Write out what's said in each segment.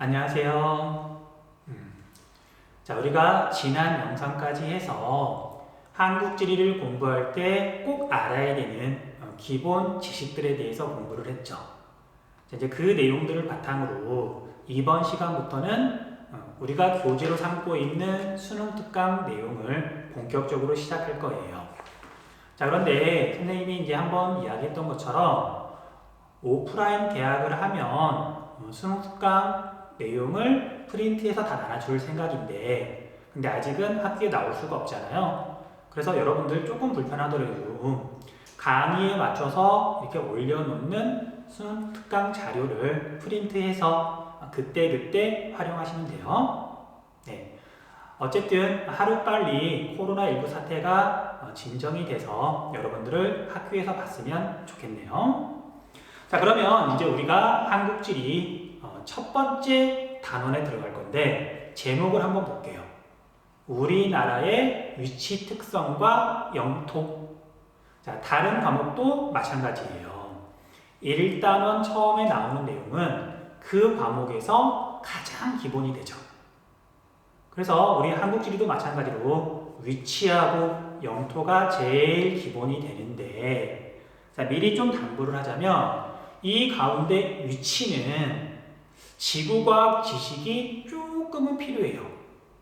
안녕하세요. 자, 우리가 지난 영상까지 해서 한국 지리를 공부할 때 꼭 알아야 되는 기본 지식들에 대해서 공부를 했죠. 자, 이제 그 내용들을 바탕으로 이번 시간부터는 우리가 교재로 삼고 있는 수능 특강 내용을 본격적으로 시작할 거예요. 자, 그런데 선생님이 이제 한번 이야기했던 것처럼 오프라인 개학을 하면 수능 특강 내용을 프린트해서 다 나눠줄 생각인데, 근데 아직은 학교에 나올 수가 없잖아요. 그래서 여러분들 조금 불편하더라도 강의에 맞춰서 이렇게 올려놓는 수능 특강 자료를 프린트해서 그때그때 활용하시면 돼요. 네. 어쨌든 하루빨리 코로나19 사태가 진정이 돼서 여러분들을 학교에서 봤으면 좋겠네요. 자, 그러면 이제 우리가 한국지리 첫 번째 단원에 들어갈 건데, 제목을 한번 볼게요. 우리나라의 위치 특성과 영토. 자, 다른 과목도 마찬가지예요. 1단원 처음에 나오는 내용은 그 과목에서 가장 기본이 되죠. 그래서 우리 한국지리도 마찬가지로 위치하고 영토가 제일 기본이 되는데, 자, 미리 좀 당부를 하자면 이 가운데 위치는 지구과학 지식이 조금은 필요해요.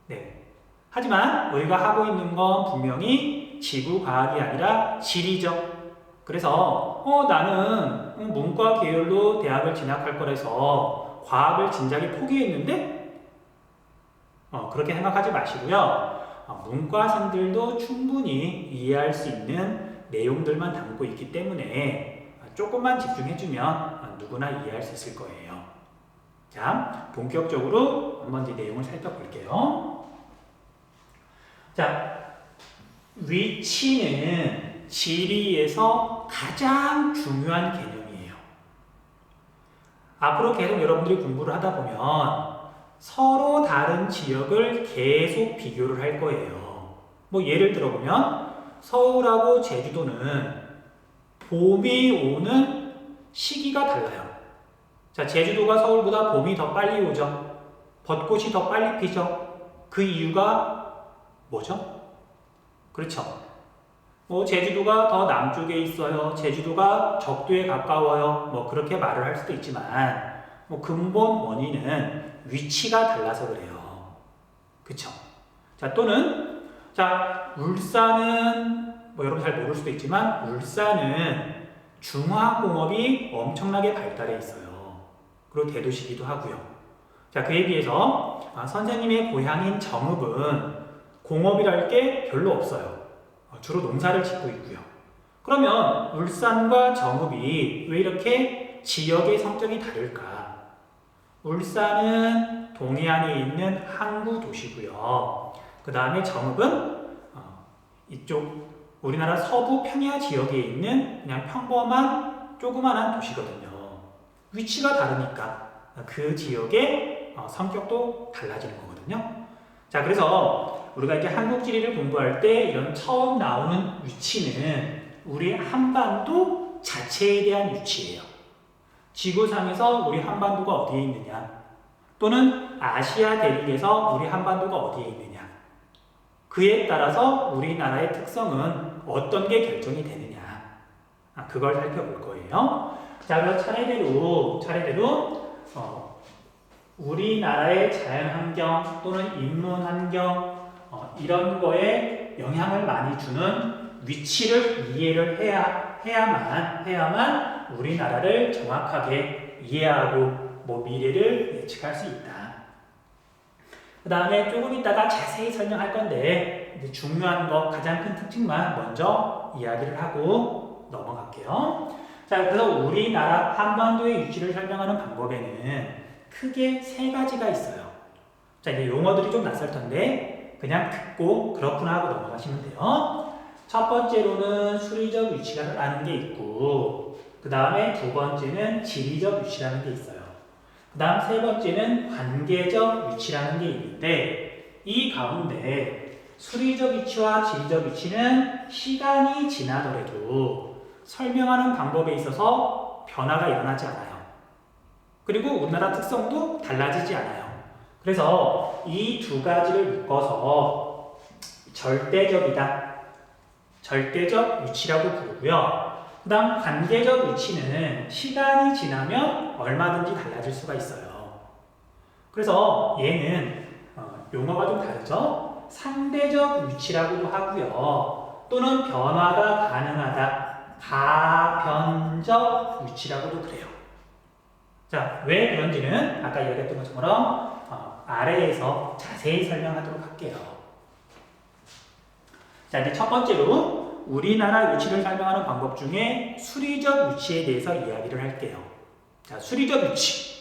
네. 하지만 우리가 하고 있는 건 분명히 지구과학이 아니라 지리적. 그래서 나는 문과 계열로 대학을 진학할 거라서 과학을 진작에 포기했는데 그렇게 생각하지 마시고요. 문과생들도 충분히 이해할 수 있는 내용들만 담고 있기 때문에 조금만 집중해주면 누구나 이해할 수 있을 거예요. 자, 본격적으로 한번 이제 내용을 살펴볼게요. 자, 위치는 지리에서 가장 중요한 개념이에요. 앞으로 계속 여러분들이 공부를 하다 보면 서로 다른 지역을 계속 비교를 할 거예요. 뭐 예를 들어보면 서울하고 제주도는 봄이 오는 시기가 달라요. 자, 제주도가 서울보다 봄이 더 빨리 오죠. 벚꽃이 더 빨리 피죠. 그 이유가 뭐죠? 그렇죠. 제주도가 더 남쪽에 있어요. 제주도가 적도에 가까워요. 그렇게 말을 할 수도 있지만, 근본 원인은 위치가 달라서 그래요. 그쵸? 자, 또는, 자, 울산은, 여러분 잘 모를 수도 있지만, 울산은 중화공업이 엄청나게 발달해 있어요. 그리고 대도시기도 하고요. 자, 그에 비해서 선생님의 고향인 정읍은 공업이랄 게 별로 없어요. 주로 농사를 짓고 있고요. 그러면 울산과 정읍이 왜 이렇게 지역의 성격이 다를까? 울산은 동해안에 있는 항구 도시고요. 그 다음에 정읍은 이쪽 우리나라 서부 평야 지역에 있는 그냥 평범한 조그만한 도시거든요. 위치가 다르니까 그 지역의 성격도 달라지는 거거든요. 자, 그래서 우리가 이제 한국지리를 공부할 때 이런 처음 나오는 위치는 우리 한반도 자체에 대한 위치예요. 지구상에서 우리 한반도가 어디에 있느냐, 또는 아시아 대륙에서 우리 한반도가 어디에 있느냐, 그에 따라서 우리나라의 특성은 어떤 게 결정이 되느냐, 그걸 살펴볼 거예요. 자, 그럼 차례대로 우리나라의 자연환경 또는 인문환경 이런 거에 영향을 많이 주는 위치를 이해를 해야만 우리나라를 정확하게 이해하고 미래를 예측할 수 있다. 그 다음에 조금 이따가 자세히 설명할 건데 이제 중요한 거, 가장 큰 특징만 먼저 이야기를 하고 넘어갈게요. 자, 그래서 우리나라 한반도의 위치를 설명하는 방법에는 크게 세 가지가 있어요. 자, 이제 용어들이 좀 낯설 텐데 그냥 듣고 그렇구나 하고 넘어가시면 돼요. 첫 번째로는 수리적 위치라는 게 있고, 그 다음에 두 번째는 지리적 위치라는 게 있어요. 그 다음 세 번째는 관계적 위치라는 게 있는데, 이 가운데 수리적 위치와 지리적 위치는 시간이 지나더라도 설명하는 방법에 있어서 변화가 일어나지 않아요. 그리고 우리나라 특성도 달라지지 않아요. 그래서 이 두 가지를 묶어서 절대적이다, 절대적 위치라고 부르고요. 그 다음 관계적 위치는 시간이 지나면 얼마든지 달라질 수가 있어요. 그래서 얘는 용어가 좀 다르죠. 상대적 위치라고도 하고요. 또는 변화가 가능하다, 가변적 위치라고도 그래요. 자, 왜 그런지는 아까 이야기했던 것처럼 아래에서 자세히 설명하도록 할게요. 자, 이제 첫 번째로 우리나라 위치를 설명하는 방법 중에 수리적 위치에 대해서 이야기를 할게요. 자, 수리적 위치.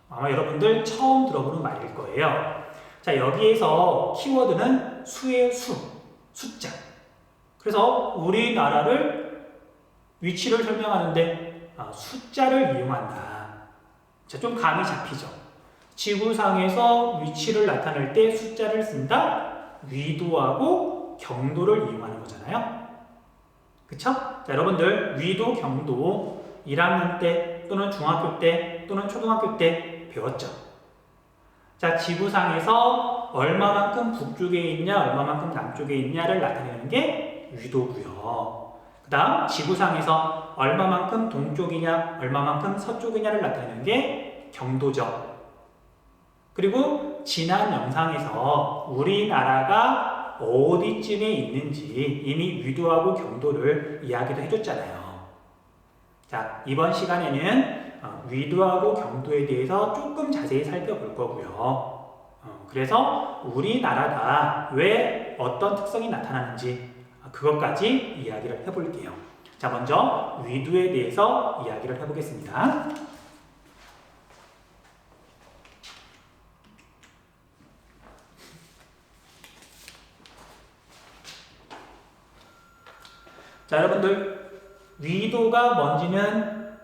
아마 여러분들 처음 들어보는 말일 거예요. 자, 여기에서 키워드는 수예요, 숫자. 그래서 우리나라를 위치를 설명하는데 숫자를 이용한다. 자, 좀 감이 잡히죠? 지구상에서 위치를 나타낼 때 숫자를 쓴다? 위도하고 경도를 이용하는 거잖아요. 그쵸? 자, 여러분들 위도, 경도 1학년 때 또는 중학교 때 또는 초등학교 때 배웠죠? 자, 지구상에서 얼마만큼 북쪽에 있냐, 얼마만큼 남쪽에 있냐를 나타내는 게 위도고요. 그 다음 지구상에서 얼마만큼 동쪽이냐, 얼마만큼 서쪽이냐를 나타내는 게 경도죠. 그리고 지난 영상에서 우리나라가 어디쯤에 있는지 이미 위도하고 경도를 이야기도 해줬잖아요. 자, 이번 시간에는 위도하고 경도에 대해서 조금 자세히 살펴볼 거고요. 그래서 우리나라가 왜 어떤 특성이 나타나는지 그것까지 이야기를 해볼게요. 자, 먼저 위도에 대해서 이야기를 해보겠습니다. 자, 여러분들 위도가 뭔지는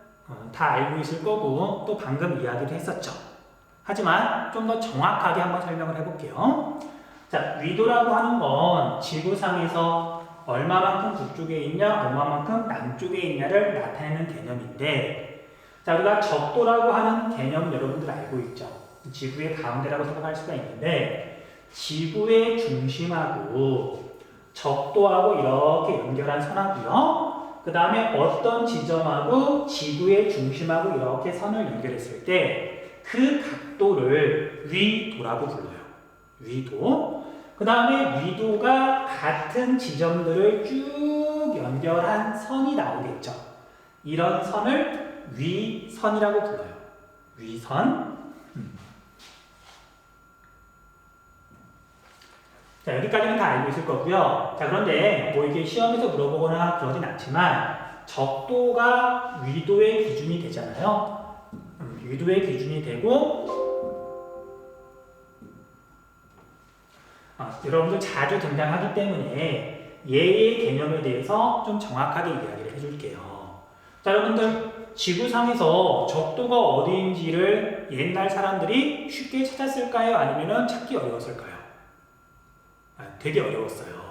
다 알고 있을 거고 또 방금 이야기도 했었죠. 하지만 좀 더 정확하게 한번 설명을 해볼게요. 자, 위도라고 하는 건 지구상에서 얼마만큼 북쪽에 있냐, 얼마만큼 남쪽에 있냐를 나타내는 개념인데, 자, 우리가 적도라고 하는 개념 여러분들 알고 있죠? 지구의 가운데라고 생각할 수가 있는데, 지구의 중심하고 적도하고 이렇게 연결한 선하고요. 그 다음에 어떤 지점하고 지구의 중심하고 이렇게 선을 연결했을 때 그 각도를 위도라고 불러요. 위도. 그 다음에 위도가 같은 지점들을 쭉 연결한 선이 나오겠죠. 이런 선을 위선이라고 불러요. 위선. 자, 여기까지는 다 알고 있을 거고요. 자, 그런데 뭐 이게 시험에서 물어보거나 그러진 않지만 적도가 위도의 기준이 되잖아요. 위도의 기준이 되고 여러분들 자주 등장하기 때문에 얘의 개념에 대해서 좀 정확하게 이야기를 해줄게요. 자, 여러분들 지구상에서 적도가 어디인지를 옛날 사람들이 쉽게 찾았을까요? 아니면 찾기 어려웠을까요? 되게 어려웠어요.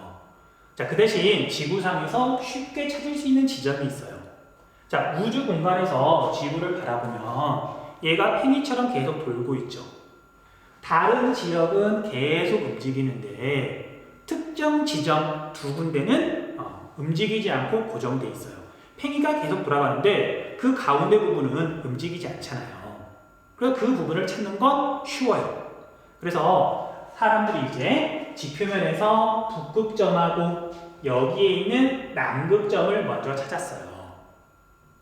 자, 그 대신 지구상에서 쉽게 찾을 수 있는 지점이 있어요. 자, 우주 공간에서 지구를 바라보면 얘가 팽이처럼 계속 돌고 있죠. 다른 지역은 계속 움직이는데 특정 지점 두 군데는 움직이지 않고 고정돼 있어요. 팽이가 계속 돌아가는데 그 가운데 부분은 움직이지 않잖아요. 그래서 그 부분을 찾는 건 쉬워요. 그래서 사람들이 이제 지표면에서 북극점하고 여기에 있는 남극점을 먼저 찾았어요.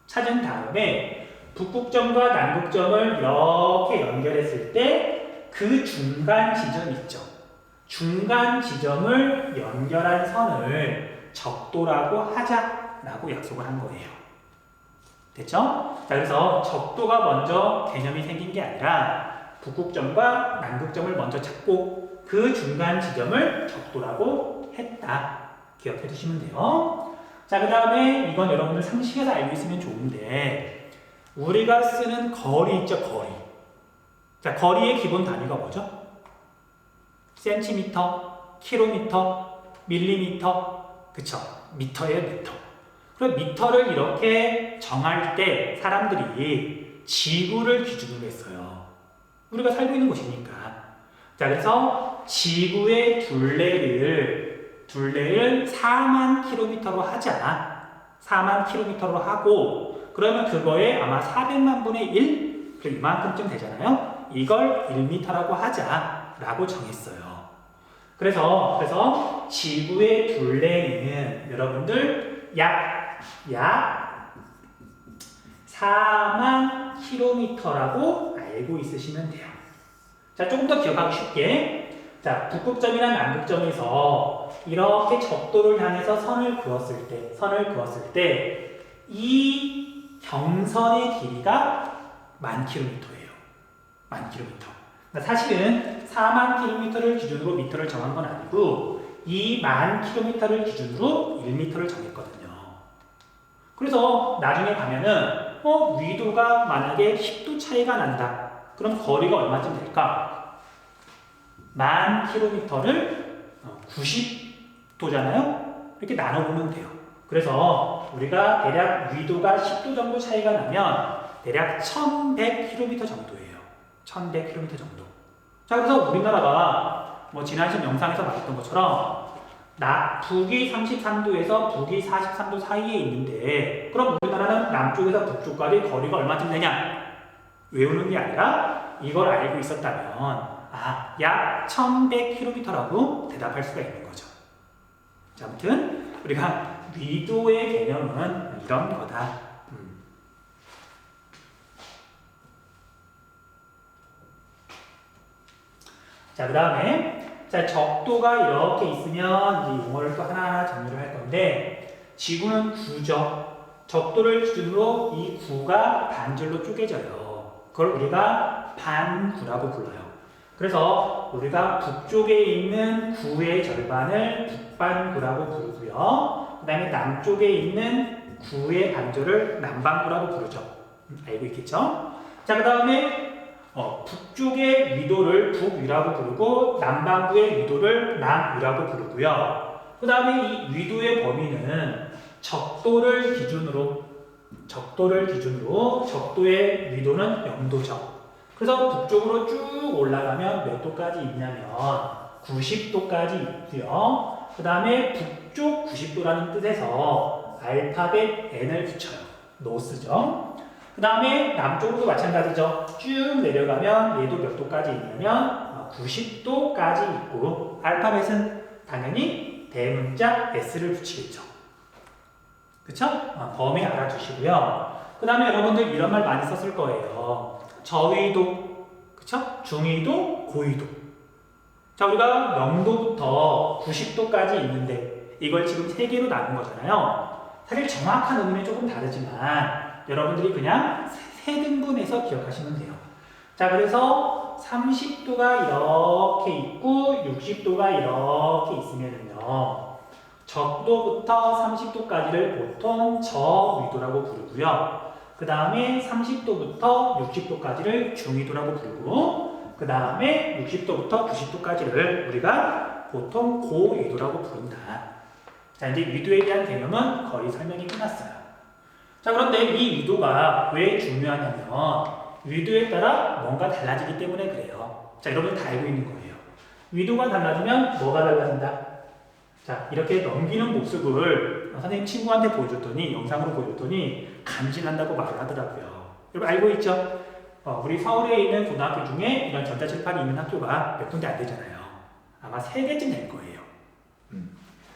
찾은 다음에 북극점과 남극점을 이렇게 연결했을 때 그 중간 지점 있죠. 중간 지점을 연결한 선을 적도라고 하자라고 약속을 한 거예요. 됐죠? 자, 그래서 적도가 먼저 개념이 생긴 게 아니라 북극점과 남극점을 먼저 찾고 그 중간 지점을 적도라고 했다. 기억해 두시면 돼요. 자, 그 다음에 이건 여러분들 상식에서 알고 있으면 좋은데 우리가 쓰는 거리 있죠, 거리. 자, 거리의 기본 단위가 뭐죠? 센티미터, 킬로미터, 밀리미터, 그쵸? 미터예요, 미터. 그럼 미터를 이렇게 정할 때 사람들이 지구를 기준으로 했어요. 우리가 살고 있는 곳이니까. 자, 그래서 지구의 둘레를 4만 킬로미터로 하자. 4만 킬로미터로 하고, 그러면 그거에 아마 400만 분의 1? 이만큼쯤 되잖아요. 이걸 1m라고 하자라고 정했어요. 그래서 지구의 둘레는 여러분들 약 4만 킬로미터라고 알고 있으시면 돼요. 자, 조금 더 기억하기 쉽게. 자, 북극점이나 남극점에서 이렇게 적도를 향해서 선을 그었을 때, 이 경선의 길이가 10,000km예요. 10,000km. 그러니까 사실은 4만 킬로미터를 기준으로 미터를 정한 건 아니고, 이 10,000km를 기준으로 1m를 정했거든요. 그래서 나중에 가면은, 위도가 만약에 10도 차이가 난다. 그럼 거리가 얼마쯤 될까? 10,000km를 90도잖아요? 이렇게 나눠보면 돼요. 그래서 우리가 대략 위도가 10도 정도 차이가 나면 대략 1,100km 정도예요. 1,100km 정도. 자, 그래서 우리나라가 지난 시간 영상에서 말했던 것처럼 북이 33도에서 북이 43도 사이에 있는데, 그럼 우리나라는 남쪽에서 북쪽까지 거리가 얼마쯤 되냐? 외우는 게 아니라 이걸 알고 있었다면 약 1,100km라고 대답할 수가 있는 거죠. 자, 아무튼 우리가 위도의 개념은 이런 거다. 자, 그 다음에 적도가 이렇게 있으면 이제 용어를 또 하나하나 정리를 할 건데, 지구는 구죠. 적도를 기준으로 이 구가 반절로 쪼개져요. 그걸 우리가 반구라고 불러요. 그래서 우리가 북쪽에 있는 구의 절반을 북반구라고 부르고요. 그 다음에 남쪽에 있는 구의 반절을 남반구라고 부르죠. 알고 있겠죠? 자, 그 다음에 북쪽의 위도를 북위라고 부르고 남반구의 위도를 남위라고 부르고요. 그 다음에 이 위도의 범위는 적도를 기준으로 적도의 위도는 0도죠. 그래서 북쪽으로 쭉 올라가면 몇 도까지 있냐면 90도까지 있고요. 그 다음에 북쪽 90도라는 뜻에서 알파벳 N을 붙여요. 노스죠. 그 다음에 남쪽으로도 마찬가지죠. 쭉 내려가면 얘도 몇 도까지 있냐면 90도까지 있고, 알파벳은 당연히 대문자 S를 붙이겠죠. 그쵸? 범위 알아주시고요. 그 다음에 여러분들 이런 말 많이 썼을 거예요. 저위도, 그쵸? 중위도, 고위도. 자, 우리가 0도부터 90도까지 있는데 이걸 지금 3개로 나눈 거잖아요. 사실 정확한 의미는 조금 다르지만 여러분들이 그냥 3등분해서 기억하시면 돼요. 자, 그래서 30도가 이렇게 있고 60도가 이렇게 있으면요, 적도부터 30도까지를 보통 저위도라고 부르고요. 그 다음에 30도부터 60도까지를 중위도라고 부르고, 그 다음에 60도부터 90도까지를 우리가 보통 고위도라고 부른다. 자, 이제 위도에 대한 개념은 거의 설명이 끝났어요. 자, 그런데 이 위도가 왜 중요하냐면 위도에 따라 뭔가 달라지기 때문에 그래요. 자, 여러분 다 알고 있는 거예요. 위도가 달라지면 뭐가 달라진다? 자, 이렇게 넘기는 모습을 선생님 친구한테 보여줬더니, 영상으로 보여줬더니 간지난다고 말을 하더라고요. 여러분 알고 있죠? 우리 서울에 있는 고등학교 중에 이런 전자칠판이 있는 학교가 몇 군데 안 되잖아요. 아마 3개쯤 될 거예요.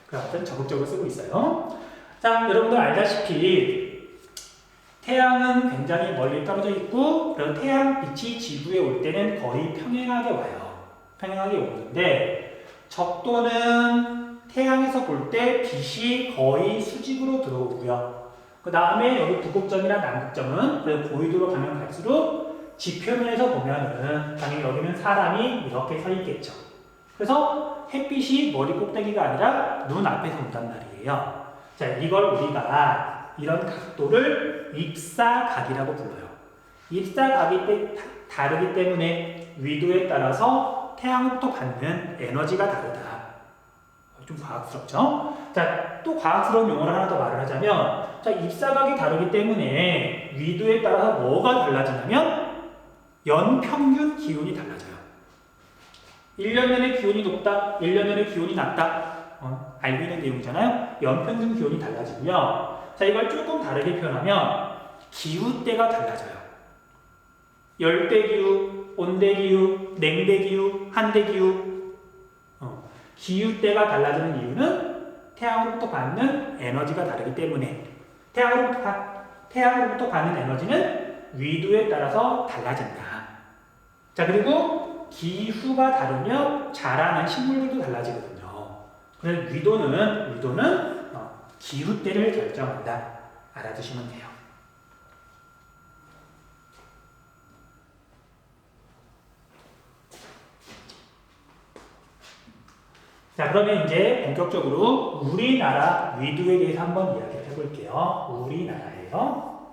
그래서 적극적으로 쓰고 있어요. 자, 여러분들 알다시피 태양은 굉장히 멀리 떨어져 있고, 그리고 태양빛이 지구에 올 때는 거의 평행하게 와요. 평행하게 오는데, 적도는 태양에서 볼 때 빛이 거의 수직으로 들어오고요. 그 다음에 여기 북극점이나 남극점은 고위도로 가면 갈수록 지표면에서 보면은 당연히 여기는 사람이 이렇게 서 있겠죠. 그래서 햇빛이 머리 꼭대기가 아니라 눈 앞에서 온단 말이에요. 자, 이걸 우리가 이런 각도를 입사각이라고 불러요. 입사각이 다르기 때문에 위도에 따라서 태양으로부터 받는 에너지가 다르다. 좀 과학스럽죠? 자, 또 과학스러운 용어를 하나 더 말을 하자면, 자, 입사각이 다르기 때문에 위도에 따라서 뭐가 달라지냐면 연평균 기온이 달라져요. 1년 내내 기온이 높다, 1년 내내 기온이 낮다. 알고 있는 내용이잖아요. 연평균 기온이 달라지고요. 자, 이걸 조금 다르게 표현하면 기후대가 달라져요. 열대기후, 온대기후, 냉대기후, 한대기후. 기후대가 달라지는 이유는 태양으로부터 받는 에너지가 다르기 때문에 태양으로부터 받는 에너지는 위도에 따라서 달라진다. 자, 그리고 기후가 다르면 자라는 식물들도 달라지거든요. 그래서 위도는 기후대를 결정한다. 알아두시면 돼요. 자, 그러면 이제 본격적으로 우리나라 위도에 대해서 한번 이야기를 해볼게요. 우리나라예요.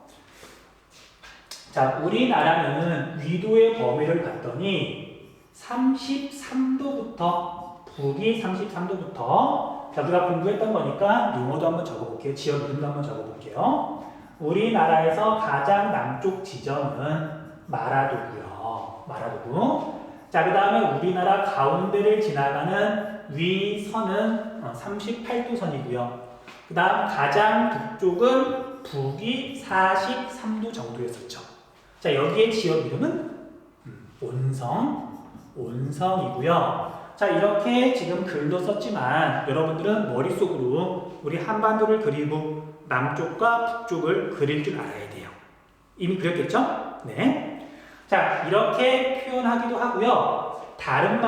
자, 우리나라는 위도의 범위를 봤더니 33도부터 북위 33도부터 자, 우리가 공부했던 거니까 용어도 한번 적어볼게요. 지역 이름도 한번 적어볼게요. 우리나라에서 가장 남쪽 지점은 마라도고요. 마라도구. 자, 그 다음에 우리나라 가운데를 지나가는 위선은 38도 선이고요. 그 다음 가장 북쪽은 북위 43도 정도였었죠. 자, 여기에 지역 이름은 온성이고요. 자, 이렇게 지금 글도 썼지만 여러분들은 머릿속으로 우리 한반도를 그리고 남쪽과 북쪽을 그릴 줄 알아야 돼요. 이미 그렸겠죠? 네. 자, 이렇게 표현하기도 하고요. 다른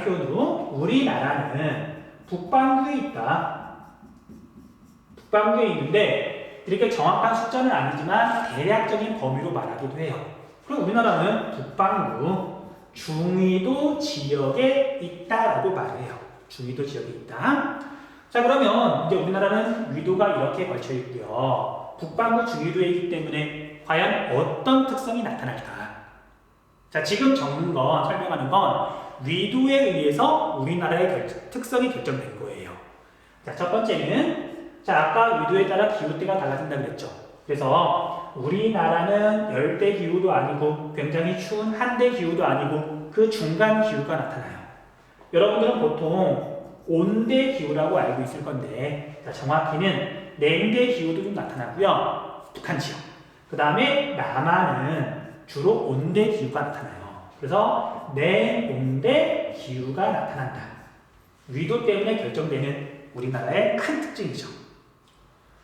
표현으로 우리나라는 북반구에 있다. 북반구에 있는데 이렇게 정확한 숫자는 아니지만 대략적인 범위로 말하기도 해요. 그럼 우리나라는 북반구 중위도 지역에 있다라고 말을 해요. 중위도 지역에 있다. 자, 그러면 이제 우리나라는 위도가 이렇게 걸쳐 있고요. 북반구 중위도에 있기 때문에 과연 어떤 특성이 나타날까? 자, 지금 설명하는 건 위도에 의해서 우리나라의 특성이 결정된 거예요. 자, 첫 번째는 아까 위도에 따라 기후대가 달라진다 그랬죠. 그래서 우리나라는 열대 기후도 아니고 굉장히 추운 한대 기후도 아니고 그 중간 기후가 나타나요. 여러분들은 보통 온대 기후라고 알고 있을 건데, 자, 정확히는 냉대 기후도 좀 나타나고요. 북한 지역. 그 다음에 남한은 주로 온대 기후가 나타나요. 그래서 냉온대 기후가 나타난다. 위도 때문에 결정되는 우리나라의 큰 특징이죠.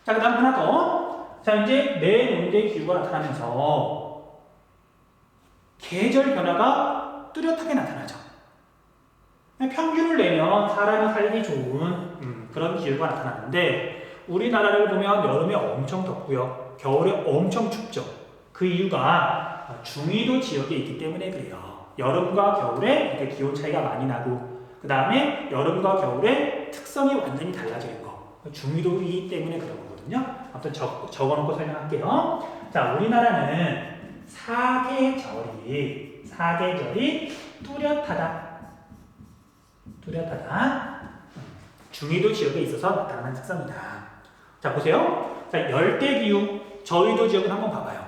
자, 그 다음 하나 더. 자, 이제 냉온대 기후가 나타나면서 계절 변화가 뚜렷하게 나타나죠. 평균을 내면 사람이 살기 좋은 그런 기후가 나타나는데 우리나라를 보면 여름에 엄청 덥고요. 겨울에 엄청 춥죠. 그 이유가 중위도 지역에 있기 때문에 그래요. 여름과 겨울에 이렇게 기온 차이가 많이 나고 그 다음에 여름과 겨울에 특성이 완전히 달라지는 거. 중위도이기 때문에 그런 거거든요. 아무튼 적어놓고 설명할게요. 자, 우리나라는 사계절이 뚜렷하다. 중위도 지역에 있어서 나타나는 특성이다. 자, 보세요. 자, 열대기후, 저위도 지역을 한번 봐봐요.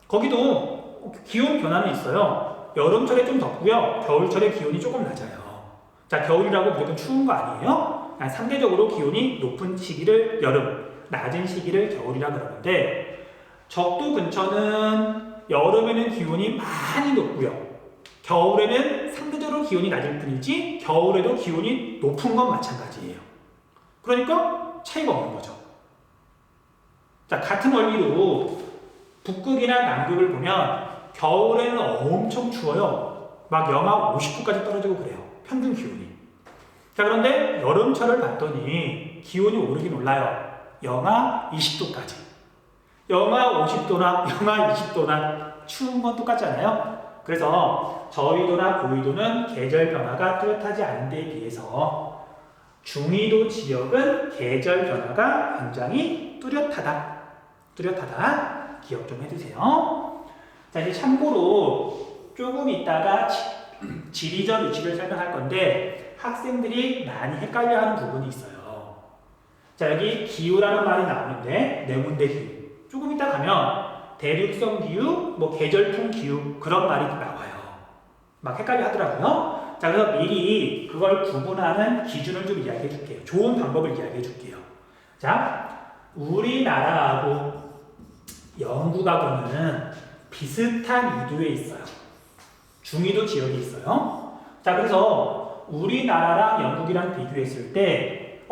거기도 기온 변화는 있어요. 여름철에 좀 덥고요. 겨울철에 기온이 조금 낮아요. 자, 겨울이라고 무조건 추운 거 아니에요? 상대적으로 기온이 높은 시기를 여름, 낮은 시기를 겨울이라 그러는데 적도 근처는 여름에는 기온이 많이 높고요. 겨울에는 상대적으로 기온이 낮을 뿐이지 겨울에도 기온이 높은 건 마찬가지예요. 그러니까 차이가 없는 거죠. 자, 같은 원리로 북극이나 남극을 보면 겨울에는 엄청 추워요. 막 영하 50도까지 떨어지고 그래요. 평균 기온이. 자, 그런데 여름철을 봤더니 기온이 오르긴 올라요. 영하 20도까지. 영하 50도나 영하 20도나 추운 건 똑같잖아요. 그래서 저위도나 고위도는 계절 변화가 뚜렷하지 않은 데에 비해서 중위도 지역은 계절 변화가 굉장히 뚜렷하다. 기억 좀 해두세요. 자, 이제 참고로 조금 있다가 지리적 위치를 설명할 건데 학생들이 많이 헷갈려하는 부분이 있어요. 자, 여기 기후라는 말이 나오는데 내문대 기후. 조금 이따 가면 대륙성 기후, 뭐 계절풍 기후 그런 말이 나와요. 막 헷갈려 하더라고요. 자, 그래서 미리 그걸 구분하는 기준을 좀 이야기해 줄게요. 좋은 방법을 이야기해 줄게요. 자, 우리나라하고 영국하고는 비슷한 위도에 있어요. 중위도 지역이 있어요. 자, 그래서 우리나라랑 영국이랑 비교했을 때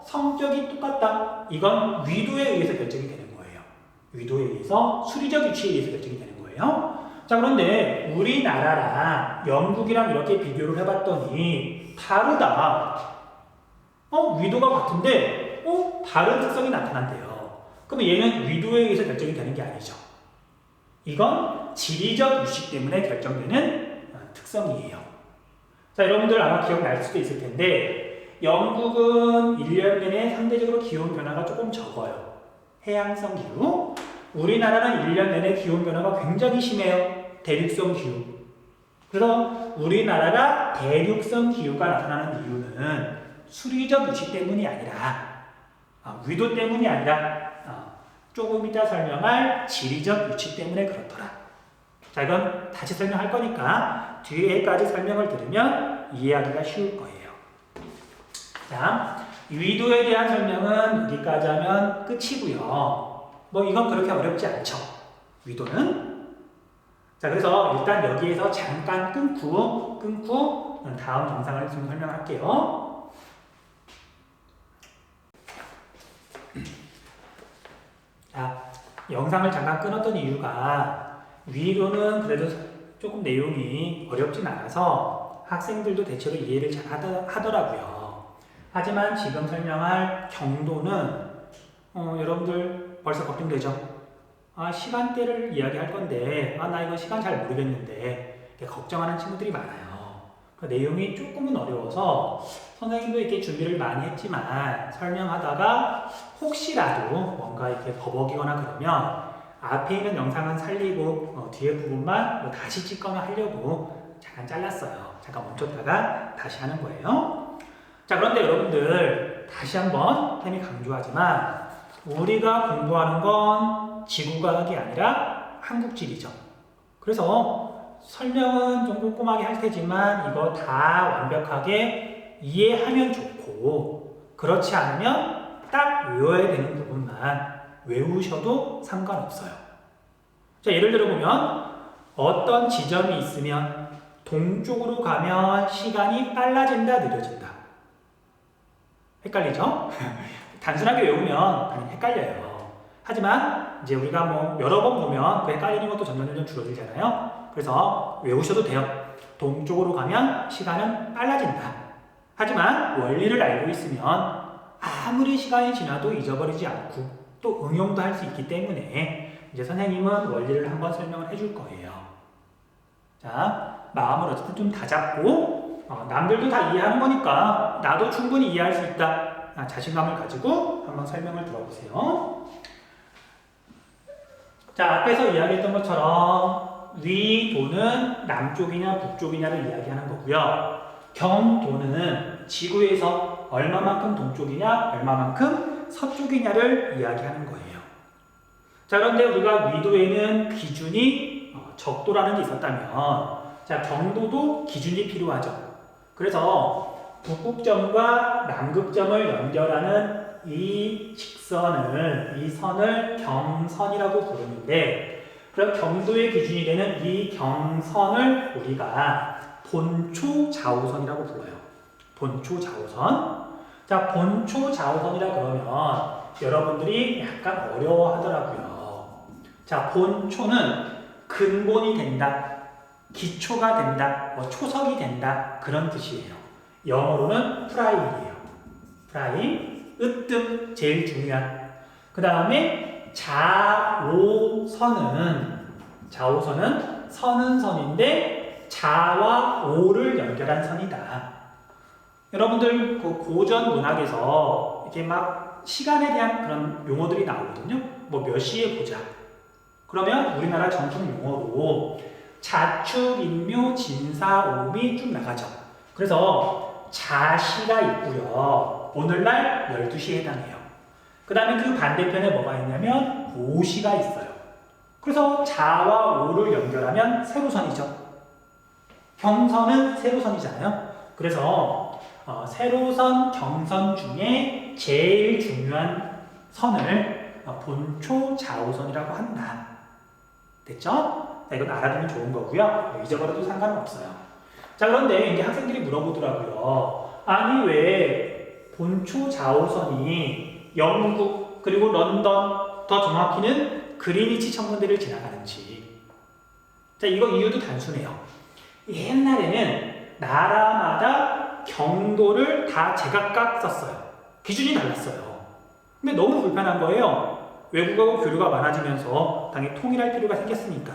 성격이 똑같다. 이건 위도에 의해서 결정이 되는 거예요. 위도에 의해서 수리적 위치에 의해서 결정이 되는 거예요. 자, 그런데 우리나라랑 영국이랑 이렇게 비교를 해봤더니 다르다. 위도가 같은데 다른 특성이 나타난대요. 그럼 얘는 위도에 의해서 결정이 되는 게 아니죠. 이건 지리적 유식 때문에 결정되는 특성이에요. 자, 여러분들 아마 기억날 수도 있을 텐데 영국은 1년 내내 상대적으로 기온 변화가 조금 적어요. 해양성 기후. 우리나라는 1년 내내 기온 변화가 굉장히 심해요. 대륙성 기후. 그래서 우리나라가 대륙성 기후가 나타나는 이유는 수리적 유식 때문이 아니라 위도 때문이 아니라 조금 이따 설명할 지리적 유치 때문에 그렇더라. 자, 이건 다시 설명할 거니까 뒤에까지 설명을 들으면 이해하기가 쉬울 거예요. 자, 위도에 대한 설명은 여기까지 하면 끝이고요. 뭐 이건 그렇게 어렵지 않죠. 위도는. 자, 그래서 일단 여기에서 잠깐 끊고 다음 영상을 좀 설명할게요. 자, 영상을 잠깐 끊었던 이유가 위도는 그래도 조금 내용이 어렵진 않아서 학생들도 대체로 이해를 잘 하더라고요. 하지만 지금 설명할 경도는 여러분들 벌써 걱정되죠? 시간대를 이야기할 건데 나 이거 시간 잘 모르겠는데 걱정하는 친구들이 많아요. 그 내용이 조금은 어려워서 선생님도 이렇게 준비를 많이 했지만 설명하다가 혹시라도 뭔가 이렇게 버벅이거나 그러면 앞에 있는 영상은 살리고 뒤에 부분만 다시 찍거나 하려고 잠깐 잘랐어요. 잠깐 멈췄다가 다시 하는 거예요. 자, 그런데 여러분들 다시 한번 쌤이 강조하지만 우리가 공부하는 건 지구과학이 아니라 한국지리죠. 그래서 설명은 좀 꼼꼼하게 할 테지만 이거 다 완벽하게 이해하면 좋고 그렇지 않으면 딱 외워야 되는 부분만 외우셔도 상관없어요. 자, 예를 들어보면 어떤 지점이 있으면 동쪽으로 가면 시간이 빨라진다, 느려진다. 헷갈리죠? 단순하게 외우면 당연히 헷갈려요. 하지만 이제 우리가 뭐 여러 번 보면 그 헷갈리는 것도 점점 줄어들잖아요. 그래서 외우셔도 돼요. 동쪽으로 가면 시간은 빨라진다. 하지만 원리를 알고 있으면 아무리 시간이 지나도 잊어버리지 않고 또 응용도 할 수 있기 때문에 이제 선생님은 원리를 한번 설명을 해줄 거예요. 자, 마음을 어쨌든 좀 다잡고 남들도 다 이해하는 거니까 나도 충분히 이해할 수 있다. 자신감을 가지고 한번 설명을 들어보세요. 자, 앞에서 이야기했던 것처럼 위도는 남쪽이냐 북쪽이냐를 이야기하는 거고요. 경도는 지구에서 얼마만큼 동쪽이냐 얼마만큼 서쪽이냐를 이야기하는 거예요. 자, 그런데 우리가 위도에는 기준이 적도라는 게 있었다면 자, 경도도 기준이 필요하죠. 그래서 북극점과 남극점을 연결하는 이 직선을, 이 선을 경선이라고 부르는데 그럼 경도의 기준이 되는 이 경선을 우리가 본초 좌우선이라고 불러요. 본초 좌우선. 자, 본초 좌우선이라 그러면 여러분들이 약간 어려워하더라고요. 자, 본초는 근본이 된다, 기초가 된다, 초석이 된다 그런 뜻이에요. 영어로는 프라임이에요. 프라임, 으뜸, 제일 중요한. 그 다음에 좌오선은 선은 선인데 좌와 오를 연결한 선이다. 여러분들 그 고전 문학에서 이렇게 막 시간에 대한 그런 용어들이 나오거든요. 뭐 몇 시에 보자. 그러면 우리나라 전통 용어로 자축, 인묘, 진사, 오미 쭉 나가죠. 그래서 자시가 있고요. 오늘날 12시에 해당해요. 그 다음에 그 반대편에 뭐가 있냐면 오시가 있어요. 그래서 자와 오를 연결하면 세로선이죠. 경선은 세로선이잖아요. 그래서 세로선, 경선 중에 제일 중요한 선을 본초 좌우선이라고 한다. 됐죠? 자, 이건 알아두면 좋은 거고요. 잊어버려도 상관은 없어요. 자, 그런데 이제 학생들이 물어보더라고요. 아니, 왜 본초 좌우선이 영국 그리고 런던, 더 정확히는 그리니치 천문대를 지나가는지. 자, 이거 이유도 단순해요. 옛날에는 나라마다 경도를 다 제각각 썼어요. 기준이 달랐어요. 근데 너무 불편한 거예요. 외국하고 교류가 많아지면서 당연히 통일할 필요가 생겼으니까.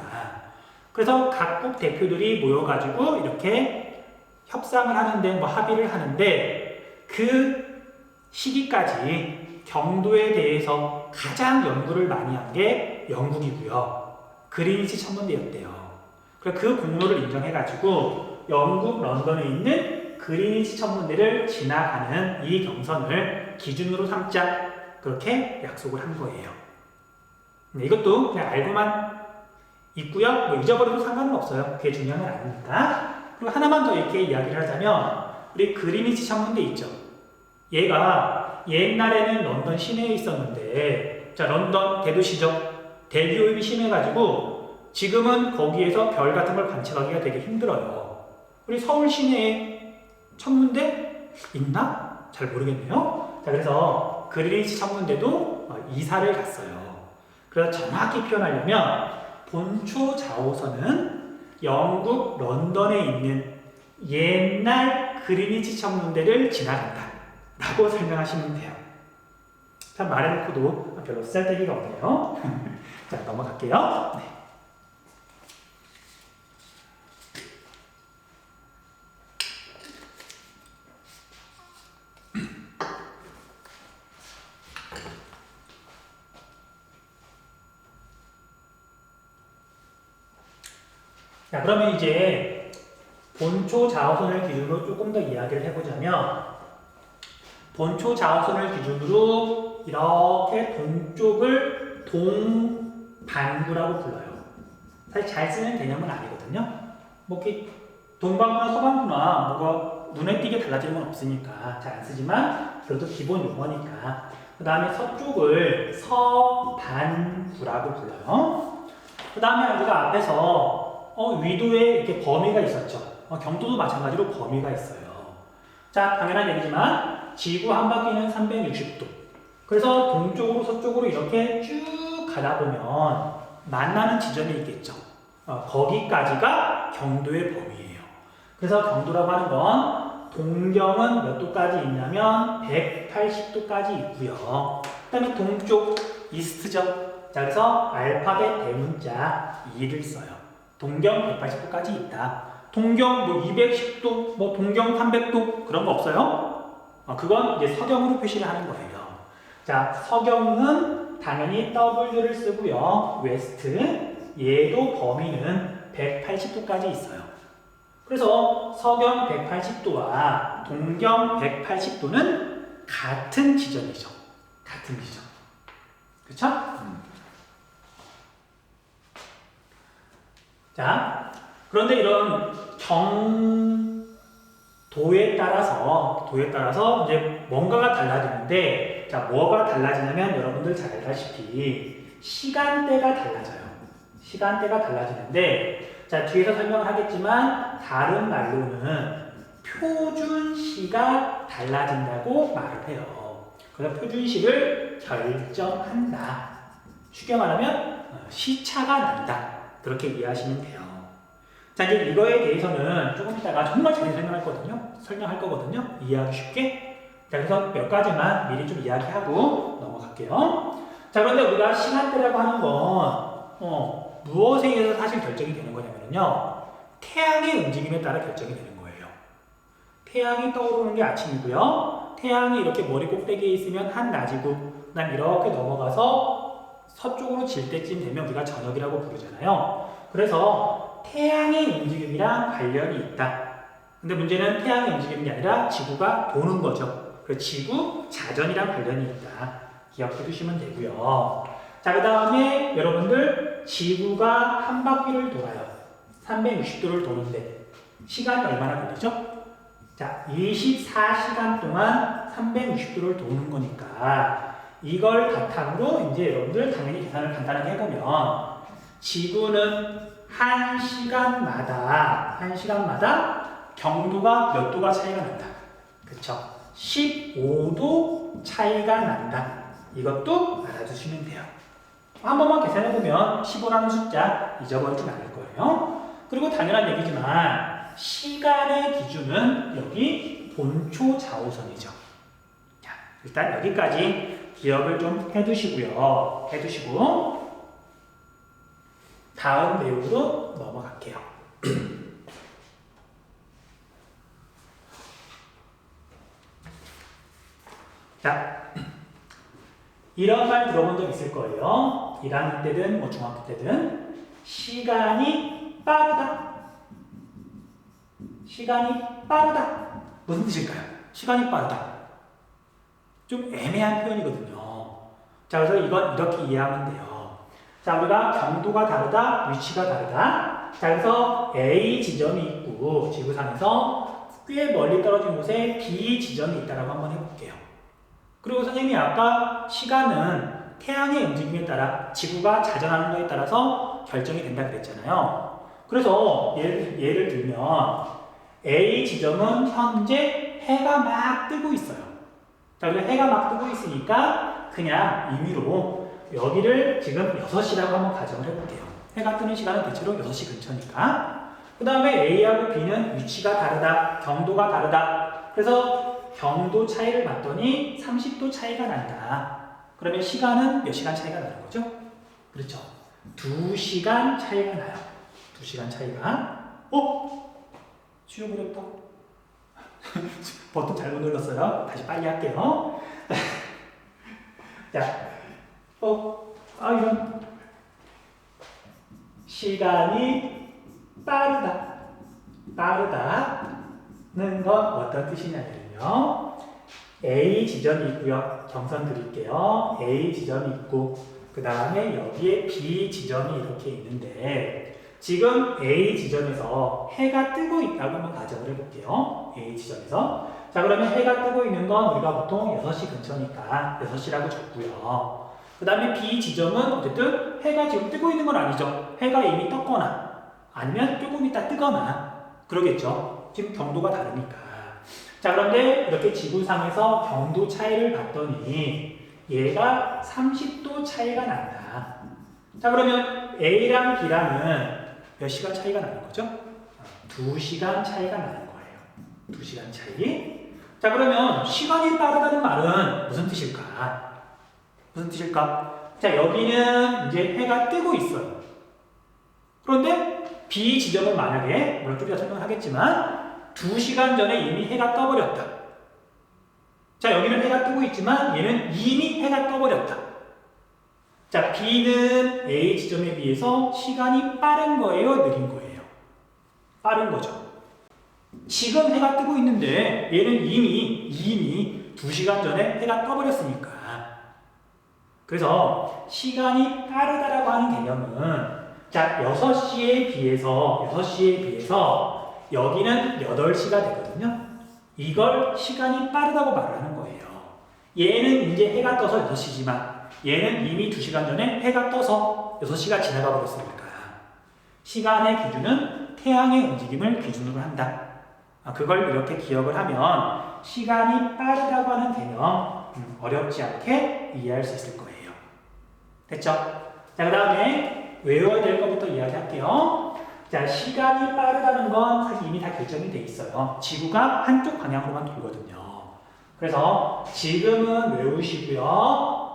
그래서 각국 대표들이 모여가지고 이렇게 협상을 하는데, 합의를 하는데, 그 시기까지 경도에 대해서 가장 연구를 많이 한 게 영국이고요. 그리니치 천문대였대요. 그래서 그 공로를 인정해가지고 영국 런던에 있는 그리니치 천문대를 지나가는 이 경선을 기준으로 삼자, 그렇게 약속을 한 거예요. 이것도 그냥 알고만 있고요. 잊어버려도 상관은 없어요. 그게 중요한 건 아니니까. 그리고 하나만 더 이렇게 이야기를 하자면 우리 그리니치 천문대 있죠. 얘가 옛날에는 런던 시내에 있었는데, 자, 런던 대도시죠. 대기오염이 심해가지고 지금은 거기에서 별 같은 걸 관측하기가 되게 힘들어요. 우리 서울 시내에 천문대 있나? 잘 모르겠네요. 자, 그래서 그리니치 천문대도 이사를 갔어요. 그래서 정확히 표현하려면 본초 좌우선은 영국 런던에 있는 옛날 그리니치 천문대를 지나간다 라고 설명하시면 돼요. 참 말해놓고도 별로 쓰잘데기가 없네요. 자, 넘어갈게요. 네. 자, 그러면 이제 본초 좌우선을 기준으로 조금 더 이야기를 해보자면, 본초 좌우선을 기준으로 이렇게 동쪽을 동반구라고 불러요. 사실 잘 쓰는 개념은 아니거든요. 뭐 이렇게 동반구나 서반구나 뭐가 눈에 띄게 달라지는 건 없으니까 잘 안 쓰지만 그래도 기본 용어니까. 그 다음에 서쪽을 서반구라고 불러요. 그 다음에 우리가 앞에서 위도에 이렇게 범위가 있었죠. 경도도 마찬가지로 범위가 있어요. 자, 당연한 얘기지만 지구 한 바퀴는 360도. 그래서 동쪽으로 서쪽으로 이렇게 쭉 가다 보면 만나는 지점이 있겠죠. 거기까지가 경도의 범위예요. 그래서 경도라고 하는 건 동경은 몇 도까지 있냐면 180도까지 있고요. 그 다음에 동쪽 이스트죠. 자, 그래서 알파벳 대문자 2를 써요. 동경 180도까지 있다. 동경 뭐 210도, 뭐 동경 300도 그런 거 없어요? 그건 이제 서경으로 표시를 하는 거예요. 자, 서경은 당연히 W를 쓰고요. 웨스트, 얘도 범위는 180도까지 있어요. 그래서 서경 180도와 동경 180도는 같은 지점이죠. 같은 지점. 그렇죠? 자, 그런데 이런 경도에 따라서 이제 뭔가가 달라지는데, 자, 뭐가 달라지냐면 여러분들 잘 알다시피 시간대가 달라져요. 시간대가 달라지는데, 자, 뒤에서 설명을 하겠지만 다른 말로는 표준시가 달라진다고 말을 해요. 그래서 표준시를 결정한다. 쉽게 말하면 시차가 난다. 그렇게 이해하시면 돼요. 자, 이제 이거에 대해서는 조금 이따가 정말 잘 설명할 거거든요. 이해하기 쉽게. 자, 그래서 몇 가지만 미리 좀 이야기하고 넘어갈게요. 자, 그런데 우리가 시간대라고 하는 건 무엇에 의해서 사실 결정이 되는 거냐면요. 태양의 움직임에 따라 결정이 되는 거예요. 태양이 떠오르는 게 아침이고요. 태양이 이렇게 머리 꼭대기에 있으면 한낮이고, 그다음 이렇게 넘어가서 서쪽으로 질 때쯤 되면 우리가 저녁이라고 부르잖아요. 그래서 태양의 움직임이랑 관련이 있다. 근데 문제는 태양의 움직이는 게 아니라 지구가 도는 거죠. 그 지구 자전이랑 관련이 있다. 기억해 두시면 되고요. 자, 그 다음에 여러분들 지구가 한 바퀴를 돌아요. 360도를 도는데 시간이 얼마나 걸리죠? 자, 24시간 동안 360도를 도는 거니까 이걸 바탕으로 이제 여러분들 당연히 계산을 간단하게 해보면 지구는 1시간마다 경도가 몇 도가 차이가 난다. 그쵸? 15도 차이가 난다. 이것도 알아두시면 돼요. 한 번만 계산해보면 15라는 숫자 잊어버리지 않을 거예요. 그리고 당연한 얘기지만 시간의 기준은 여기 본초 좌우선이죠. 자, 일단 여기까지 기억을 좀 해두시고요. 다음 내용으로 넘어갈게요. 자, 이런 말 들어본 적 있을 거예요. 1학년 때든 뭐 중학교 때든 시간이 빠르다. 무슨 뜻일까요? 시간이 빠르다. 좀 애매한 표현이거든요. 자, 그래서 이건 이렇게 이해하면 돼요. 자, 우리가 경도가 다르다, 위치가 다르다. 자, 그래서 A 지점이 있고 지구상에서 꽤 멀리 떨어진 곳에 B 지점이 있다라고 한번 해볼게요. 그리고 선생님이 아까 시간은 태양의 움직임에 따라 지구가 자전하는 거에 따라서 결정이 된다 그랬잖아요. 그래서 예를 들면 A 지점은 현재 해가 막 뜨고 있어요. 자, 그래서 해가 막 뜨고 있으니까 그냥 임의로 여기를 지금 6시라고 한번 가정을 해볼게요. 해가 뜨는 시간은 대체로 6시 근처니까. 그 다음에 A하고 B는 위치가 다르다, 경도가 다르다. 그래서 경도 차이를 봤더니 30도 차이가 난다. 그러면 시간은 몇 시간 차이가 나는 거죠? 그렇죠. 2시간 차이가 나요. 2시간 차이가. 지워버렸다. 버튼 잘못 눌렀어요. 다시 빨리 할게요. 자, 이런. 시간이 빠르다는 건 어떤 뜻이냐면요. A 지점이 있고요. 경선 드릴게요. A 지점이 있고 그 다음에 여기에 B 지점이 이렇게 있는데 지금 A 지점에서 해가 뜨고 있다고 한번 가정을 해볼게요. A 지점에서. 자, 그러면 해가 뜨고 있는 건 우리가 보통 6시 근처니까 6시라고 적고요. 그 다음에 B 지점은 어쨌든 해가 지금 뜨고 있는 건 아니죠. 해가 이미 떴거나 아니면 조금 있다 뜨거나 그러겠죠. 지금 경도가 다르니까. 자, 그런데 이렇게 지구상에서 경도 차이를 봤더니 얘가 30도 차이가 난다. 자, 그러면 A랑 B랑은 몇 시간 차이가 나는 거죠? 2시간 차이가 나는 거예요. 2시간 차이. 자, 그러면 시간이 빠르다는 말은 무슨 뜻일까? 자, 여기는 이제 해가 뜨고 있어요. 그런데 B 지점은 만약에, 물론 좀 이따 설명을 하겠지만 2시간 전에 이미 해가 떠버렸다. 자, 여기는 해가 뜨고 있지만 얘는 이미 해가 떠버렸다. 자, B는 A 지점에 비해서 시간이 빠른 거예요? 느린 거예요? 빠른 거죠. 지금 해가 뜨고 있는데 얘는 이미 2시간 전에 해가 떠버렸으니까. 그래서 시간이 빠르다라고 하는 개념은 자, 6시에 비해서 여기는 8시가 되거든요. 이걸 시간이 빠르다고 말을 하는 거예요. 얘는 이제 해가 떠서 6시지만 얘는 이미 2시간 전에 해가 떠서 6시가 지나가 버렸으니까 시간의 기준은 태양의 움직임을 기준으로 한다. 그걸 이렇게 기억을 하면 시간이 빠르다고 하는 개념 어렵지 않게 이해할 수 있을 거예요. 됐죠? 자, 그 다음에 외워야 될 것부터 이야기할게요. 자, 시간이 빠르다는 건 사실 이미 다 결정이 돼 있어요. 지구가 한쪽 방향으로만 돌거든요. 그래서 지금은 외우시고요.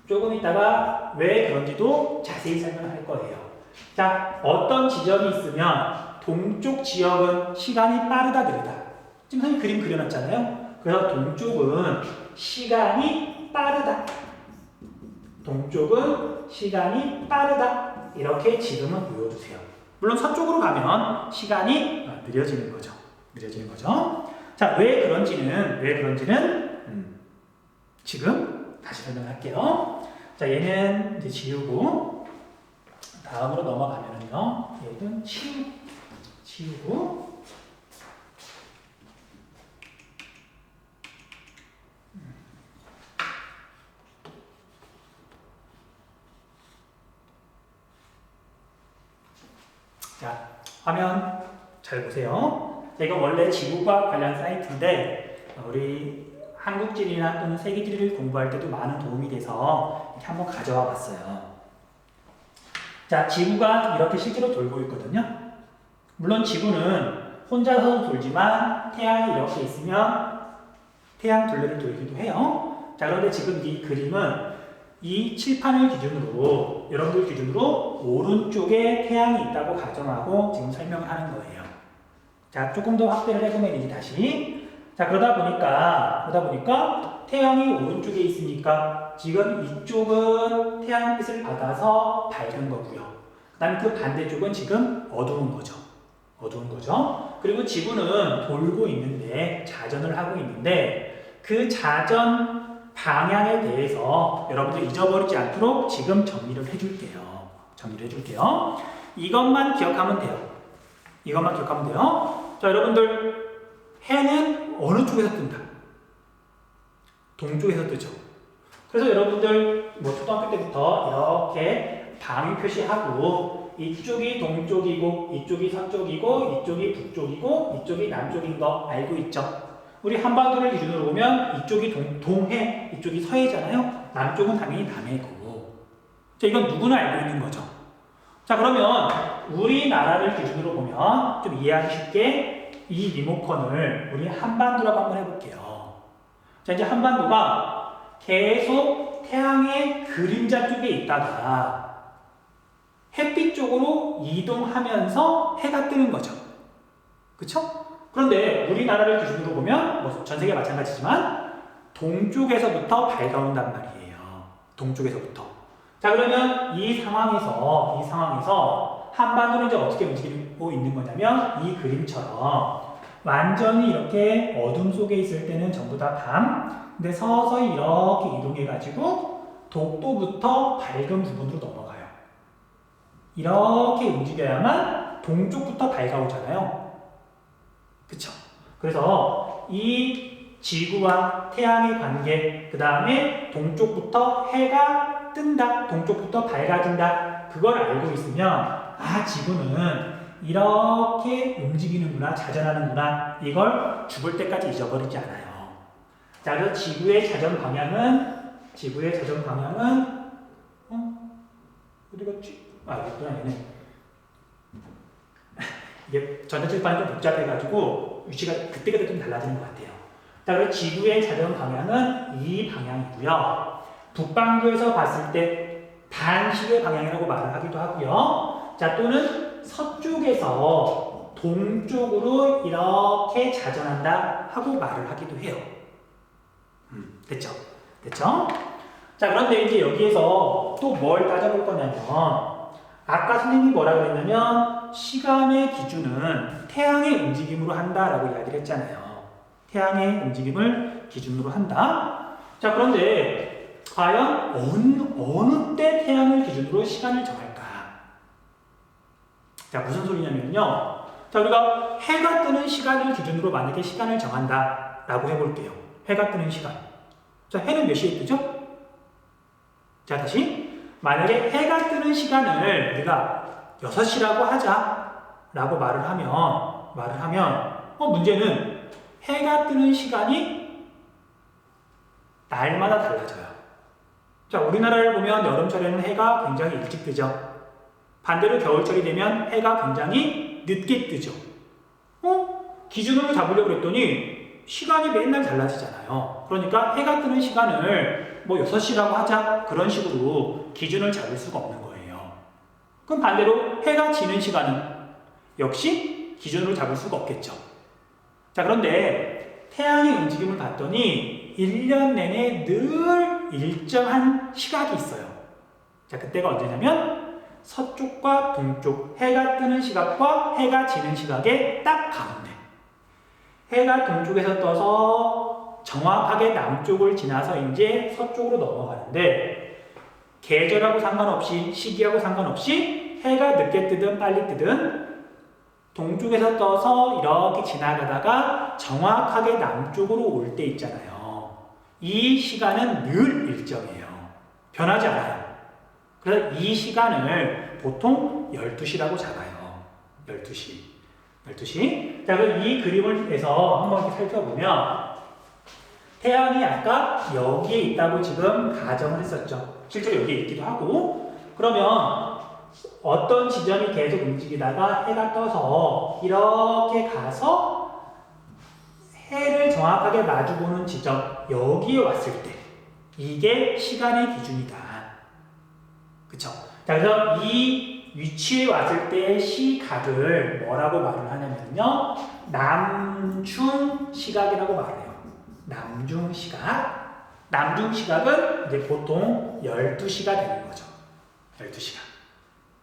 조금 있다가 왜 그런지도 자세히 설명할 거예요. 자, 어떤 지점이 있으면 동쪽 지역은 시간이 빠르다, 느리다. 지금 선생님 그림 그려놨잖아요. 그래서 동쪽은 시간이 빠르다. 이렇게 지금은 외워주세요. 물론 서쪽으로 가면 시간이 느려지는 거죠. 자, 왜 그런지는 지금 다시 설명할게요. 자, 얘는 이제 지우고 다음으로 넘어가면은요, 얘는 치우고 자, 화면 잘 보세요. 자, 이거 원래 지구과학 관련 사이트인데 우리 한국지리나 또는 세계지리를 공부할 때도 많은 도움이 돼서 이렇게 한번 가져와 봤어요. 자, 지구가 이렇게 실제로 돌고 있거든요. 물론 지구는 혼자서 돌지만 태양이 이렇게 있으면 태양 둘레를 돌기도 해요. 자, 그런데 지금 이 그림은 이 칠판을 기준으로, 여러분들 기준으로 오른쪽에 태양이 있다고 가정하고 지금 설명을 하는 거예요. 자, 조금 더 확대를 해보면 이제 다시. 자, 그러다 보니까 태양이 오른쪽에 있으니까 지금 이쪽은 태양빛을 받아서 밝은 거고요. 그 다음에 그 반대쪽은 지금 어두운 거죠. 그리고 지구는 돌고 있는데, 자전을 하고 있는데, 그 자전 방향에 대해서 여러분들 잊어버리지 않도록 지금 정리를 해줄게요. 이것만 기억하면 돼요. 자, 여러분들 해는 어느 쪽에서 뜬다? 동쪽에서 뜨죠. 그래서 여러분들 뭐 초등학교 때부터 이렇게 방위 표시하고 이쪽이 동쪽이고 이쪽이 서쪽이고 이쪽이 북쪽이고 이쪽이 남쪽인 거 알고 있죠? 우리 한반도를 기준으로 보면 이쪽이 동해, 이쪽이 서해잖아요. 남쪽은 당연히 남해고. 자, 이건 누구나 알고 있는 거죠. 자, 그러면 우리나라를 기준으로 보면 좀 이해하기 쉽게 이 리모컨을 우리 한반도라고 한번 해볼게요. 자, 이제 한반도가 계속 태양의 그림자 쪽에 있다가 햇빛 쪽으로 이동하면서 해가 뜨는 거죠. 그쵸? 그런데 우리나라를 기준으로 보면 뭐 전 세계 마찬가지지만 동쪽에서부터 밝아온단 말이에요. 동쪽에서부터. 자, 그러면 이 상황에서 한반도는 이제 어떻게 움직이고 있는 거냐면 이 그림처럼 완전히 이렇게 어둠 속에 있을 때는 전부 다 밤. 근데 서서히 이렇게 이동해가지고 독도부터 밝은 부분으로 넘어가요. 이렇게 움직여야만 동쪽부터 밝아오잖아요. 그쵸? 그래서 이 지구와 태양의 관계, 그 다음에 동쪽부터 해가 뜬다, 동쪽부터 밝아진다, 그걸 알고 있으면 지구는 이렇게 움직이는구나, 자전하는구나, 이걸 죽을 때까지 잊어버리지 않아요. 자, 그래서 지구의 자전 방향은 어디 갔지? 이거구나, 얘네. 이게 전자칠판이 좀 복잡해가지고 위치가 그때그때 좀 달라지는 것 같아요. 자, 그래서 지구의 자전 방향은 이 방향이고요. 북반구에서 봤을 때 반시계 방향이라고 말을 하기도 하고요. 자, 또는 서쪽에서 동쪽으로 이렇게 자전한다 하고 말을 하기도 해요. 됐죠? 자, 그런데 이제 여기에서 또 뭘 따져볼 거냐면 아까 선생님이 뭐라 그랬냐면 시간의 기준은 태양의 움직임으로 한다라고 이야기를 했잖아요. 태양의 움직임을 기준으로 한다. 자, 그런데 과연 어느 때 태양을 기준으로 시간을 정할까? 자, 무슨 소리냐면요. 자, 우리가 해가 뜨는 시간을 기준으로 만약에 시간을 정한다라고 해볼게요. 해가 뜨는 시간. 자, 해는 몇 시에 뜨죠? 자, 다시. 만약에 해가 뜨는 시간을 우리가 6시라고 하자라고 말을 하면 문제는 해가 뜨는 시간이 날마다 달라져요. 자, 우리나라를 보면 여름철에는 해가 굉장히 일찍 뜨죠. 반대로 겨울철이 되면 해가 굉장히 늦게 뜨죠. 기준으로 잡으려고 했더니 시간이 맨날 달라지잖아요. 그러니까 해가 뜨는 시간을 뭐 6시라고 하자 그런 식으로 기준을 잡을 수가 없는 거예요. 그럼 반대로 해가 지는 시간은 역시 기준으로 잡을 수가 없겠죠. 자, 그런데 태양의 움직임을 봤더니 1년 내내 늘 일정한 시각이 있어요. 자, 그때가 언제냐면 서쪽과 동쪽, 해가 뜨는 시각과 해가 지는 시각의 딱 가운데. 해가 동쪽에서 떠서 정확하게 남쪽을 지나서 이제 서쪽으로 넘어가는데 계절하고 상관없이 시기하고 상관없이 해가 늦게 뜨든 빨리 뜨든 동쪽에서 떠서 이렇게 지나가다가 정확하게 남쪽으로 올 때 있잖아요. 이 시간은 늘 일정해요. 변하지 않아요. 그래서 이 시간을 보통 12시라고 잡아요. 12시. 12시. 자, 그럼 이 그림을 해서 한번 이렇게 살펴보면 태양이 아까 여기에 있다고 지금 가정을 했었죠. 실제로 여기에 있기도 하고. 그러면 어떤 지점이 계속 움직이다가 해가 떠서 이렇게 가서 해를 정확하게 마주보는 지점, 여기에 왔을 때 이게 시간의 기준이다. 그쵸? 자, 그래서 이 위치에 왔을 때 시각을 뭐라고 말을 하냐면요. 남중시각이라고 말을 해요. 남중시각. 남중시각은 이제 보통 12시가 되는 거죠. 12시간.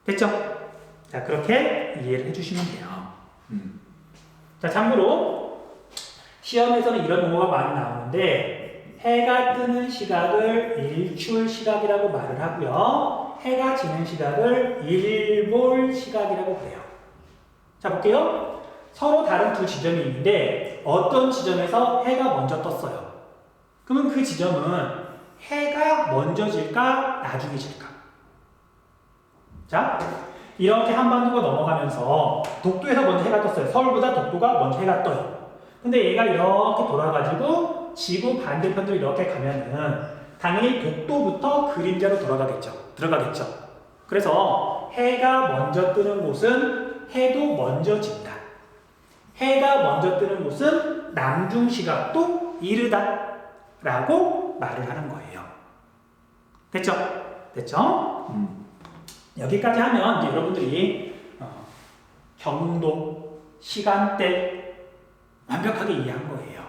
됐죠? 자, 그렇게 이해를 해주시면 돼요. 자, 참고로 시험에서는 이런 용어가 많이 나오는데 해가 뜨는 시각을 일출시각이라고 말을 하고요. 해가 지는 시각을 일몰시각이라고 그래요. 자, 볼게요. 서로 다른 두 지점이 있는데 어떤 지점에서 해가 먼저 떴어요. 그러면 그 지점은 해가 먼저 질까 나중에 질까? 자, 이렇게 한반도가 넘어가면서 독도에서 먼저 해가 떴어요. 서울보다 독도가 먼저 해가 떠요. 근데 얘가 이렇게 돌아가지고 지구 반대편으로 이렇게 가면은 당연히 독도부터 그림자로 들어가겠죠. 그래서 해가 먼저 뜨는 곳은 해도 먼저 진다. 해가 먼저 뜨는 곳은 남중시각도 이르다 라고 말을 하는 거예요. 됐죠? 여기까지 하면 이제 여러분들이 경도, 시간대 완벽하게 이해한 거예요.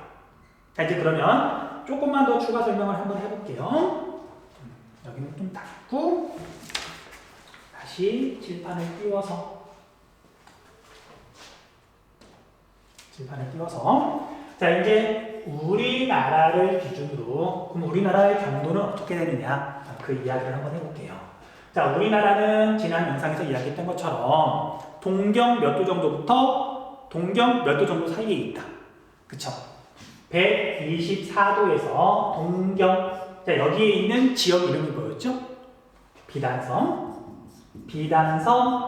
자, 이제 그러면 조금만 더 추가 설명을 한번 해볼게요. 여기는 좀 닫고 다시 칠판을 띄워서 자, 이제 우리나라를 기준으로 그럼 우리나라의 경도는 어떻게 되느냐 그 이야기를 한번 해볼게요. 자, 우리나라는 지난 영상에서 이야기했던 것처럼 동경 몇 도 정도부터 동경 몇 도 정도 사이에 있다. 그쵸? 124도에서 동경. 자, 여기에 있는 지역 이름이 뭐였죠? 비단섬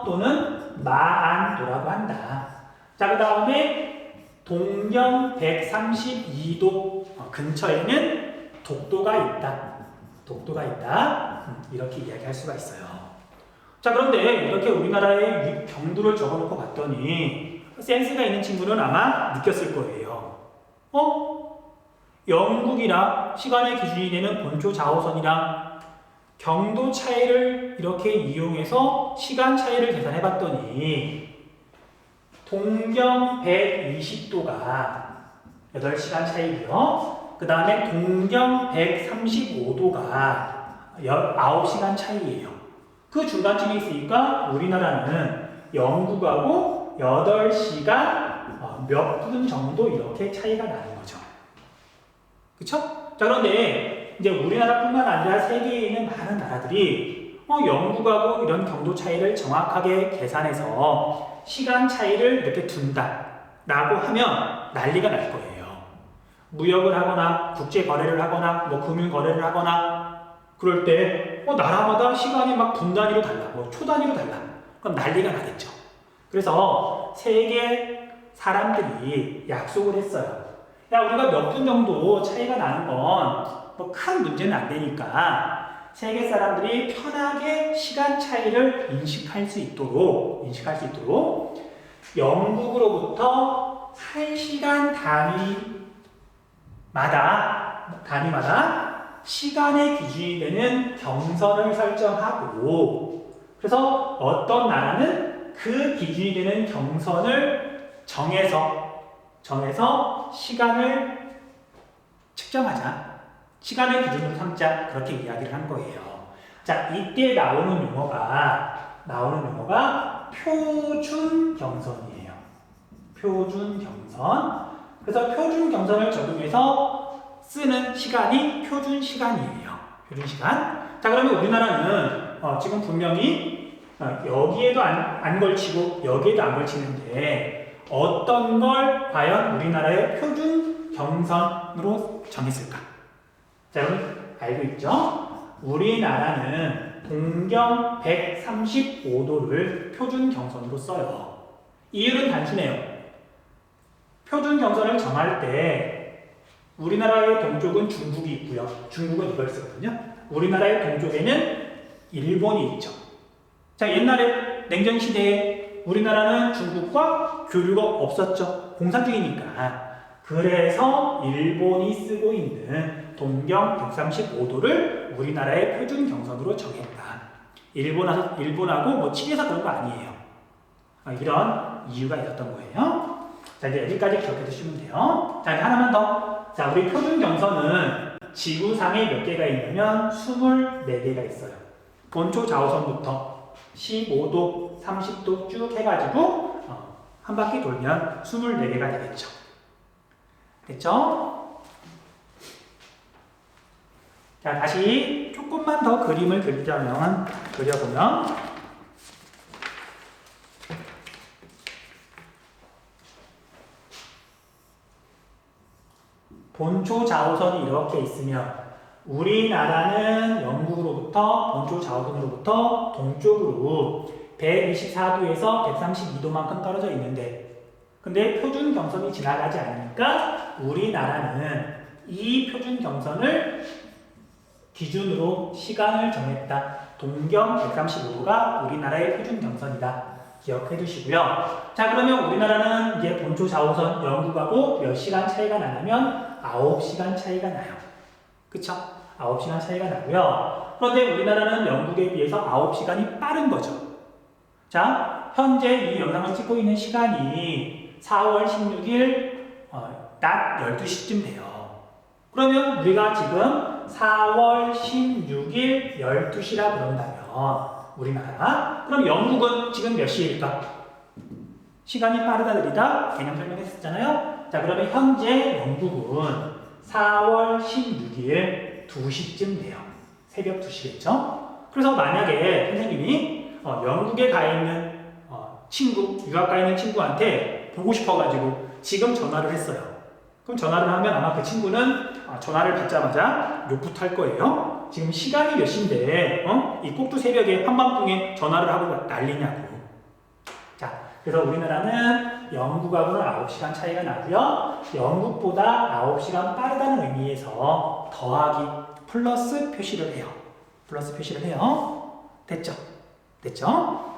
또는 마안도라고 한다. 자, 그 다음에 동경 132도 근처에는 독도가 있다. 이렇게 이야기할 수가 있어요. 자, 그런데 이렇게 우리나라의 경도를 적어놓고 봤더니 센스가 있는 친구는 아마 느꼈을 거예요. 영국이랑 시간의 기준이 되는 본초 좌우선이랑 경도 차이를 이렇게 이용해서 시간 차이를 계산해 봤더니 동경 120도가 8시간 차이고요. 그 다음에 동경 135도가 19시간 차이예요. 그 중간쯤에 있으니까 우리나라는 영국하고 8시간 몇 분 정도 이렇게 차이가 나는 거죠. 그쵸? 자, 그런데 이제 우리나라뿐만 아니라 세계에 있는 많은 나라들이 영국하고 이런 경도 차이를 정확하게 계산해서 시간 차이를 이렇게 둔다라고 하면 난리가 날 거예요. 무역을 하거나 국제 거래를 하거나 뭐 금융 거래를 하거나 그럴 때 나라마다 시간이 막 분 단위로 달라, 뭐 초 단위로 달라. 그럼 난리가 나겠죠. 그래서 세계 사람들이 약속을 했어요. 야, 우리가 몇 분 정도 차이가 나는 건 뭐 큰 문제는 안 되니까 세계 사람들이 편하게 시간 차이를 인식할 수 있도록 영국으로부터 1시간 단위마다 시간의 기준이 되는 경선을 설정하고 그래서 어떤 나라는 그 기준이 되는 경선을 정해서 시간을 측정하자. 시간의 기준으로 삼자. 그렇게 이야기를 한 거예요. 자, 이때 나오는 용어가 표준 경선이에요. 표준 경선. 그래서 표준 경선을 적용해서 쓰는 시간이 표준 시간이에요. 표준 시간. 자, 그러면 우리나라는 지금 분명히 여기에도 안 걸치고 여기에도 안 걸치는데 어떤 걸 과연 우리나라의 표준 경선으로 정했을까? 자, 여러분 알고 있죠? 우리나라는 동경 135도를 표준 경선으로 써요. 이유는 단순해요. 표준 경선을 정할 때 우리나라의 동쪽은 중국이 있고요. 중국은 이걸 쓰거든요. 우리나라의 동쪽에는 일본이 있죠. 자, 옛날에 냉전 시대에 우리나라는 중국과 교류가 없었죠. 공산 중이니까. 그래서 일본이 쓰고 있는 동경 135도를 우리나라의 표준 경선으로 정했다. 일본하고 뭐 친해서 그런 거 아니에요. 이런 이유가 있었던 거예요. 자, 이제 여기까지 기억해 두시면 돼요. 자, 이제 하나만 더. 자, 우리 표준 경선은 지구상에 몇 개가 있냐면 24개가 있어요. 본초 좌우선부터 15도, 30도 쭉 해가지고 한 바퀴 돌면 24개가 되겠죠. 됐죠? 자, 다시 조금만 더 그림을 그려보면 본초 좌우선이 이렇게 있으면 우리나라는 영국으로부터 본초 좌우선으로부터 동쪽으로 124도에서 132도만큼 떨어져 있는데 근데 표준 경선이 지나가지 않으니까 우리나라는 이 표준 경선을 기준으로 시간을 정했다. 동경 135도가 우리나라의 표준 경선이다. 기억해 두시고요. 자, 그러면 우리나라는 이제 본초 좌우선 영국하고 몇 시간 차이가 나냐면 9시간 차이가 나요. 그쵸? 9시간 차이가 나고요. 그런데 우리나라는 영국에 비해서 9시간이 빠른 거죠. 자, 현재 이 영상을 찍고 있는 시간이 4월 16일 낮 12시쯤 돼요. 그러면 우리가 지금 4월 16일 12시라 그런다면 우리나라 그럼 영국은 지금 몇 시일까? 시간이 빠르다 느리다 개념 설명했었잖아요. 자, 그러면 현재 영국은 4월 16일 2시쯤 돼요. 새벽 2시겠죠? 그래서 만약에 선생님이 영국에 가 있는 유학 가 있는 친구한테 보고 싶어가지고 지금 전화를 했어요. 그럼 전화를 하면 아마 그 친구는 전화를 받자마자 욕부터 할 거예요. 지금 시간이 몇 시인데 이 꼭두 새벽에 한밤중에 전화를 하고 난리냐고. 자, 그래서 우리나라는 영국하고는 9시간 차이가 나고요. 영국보다 9시간 빠르다는 의미에서 더하기 플러스 표시를 해요. 플러스 표시를 해요. 됐죠? 됐죠?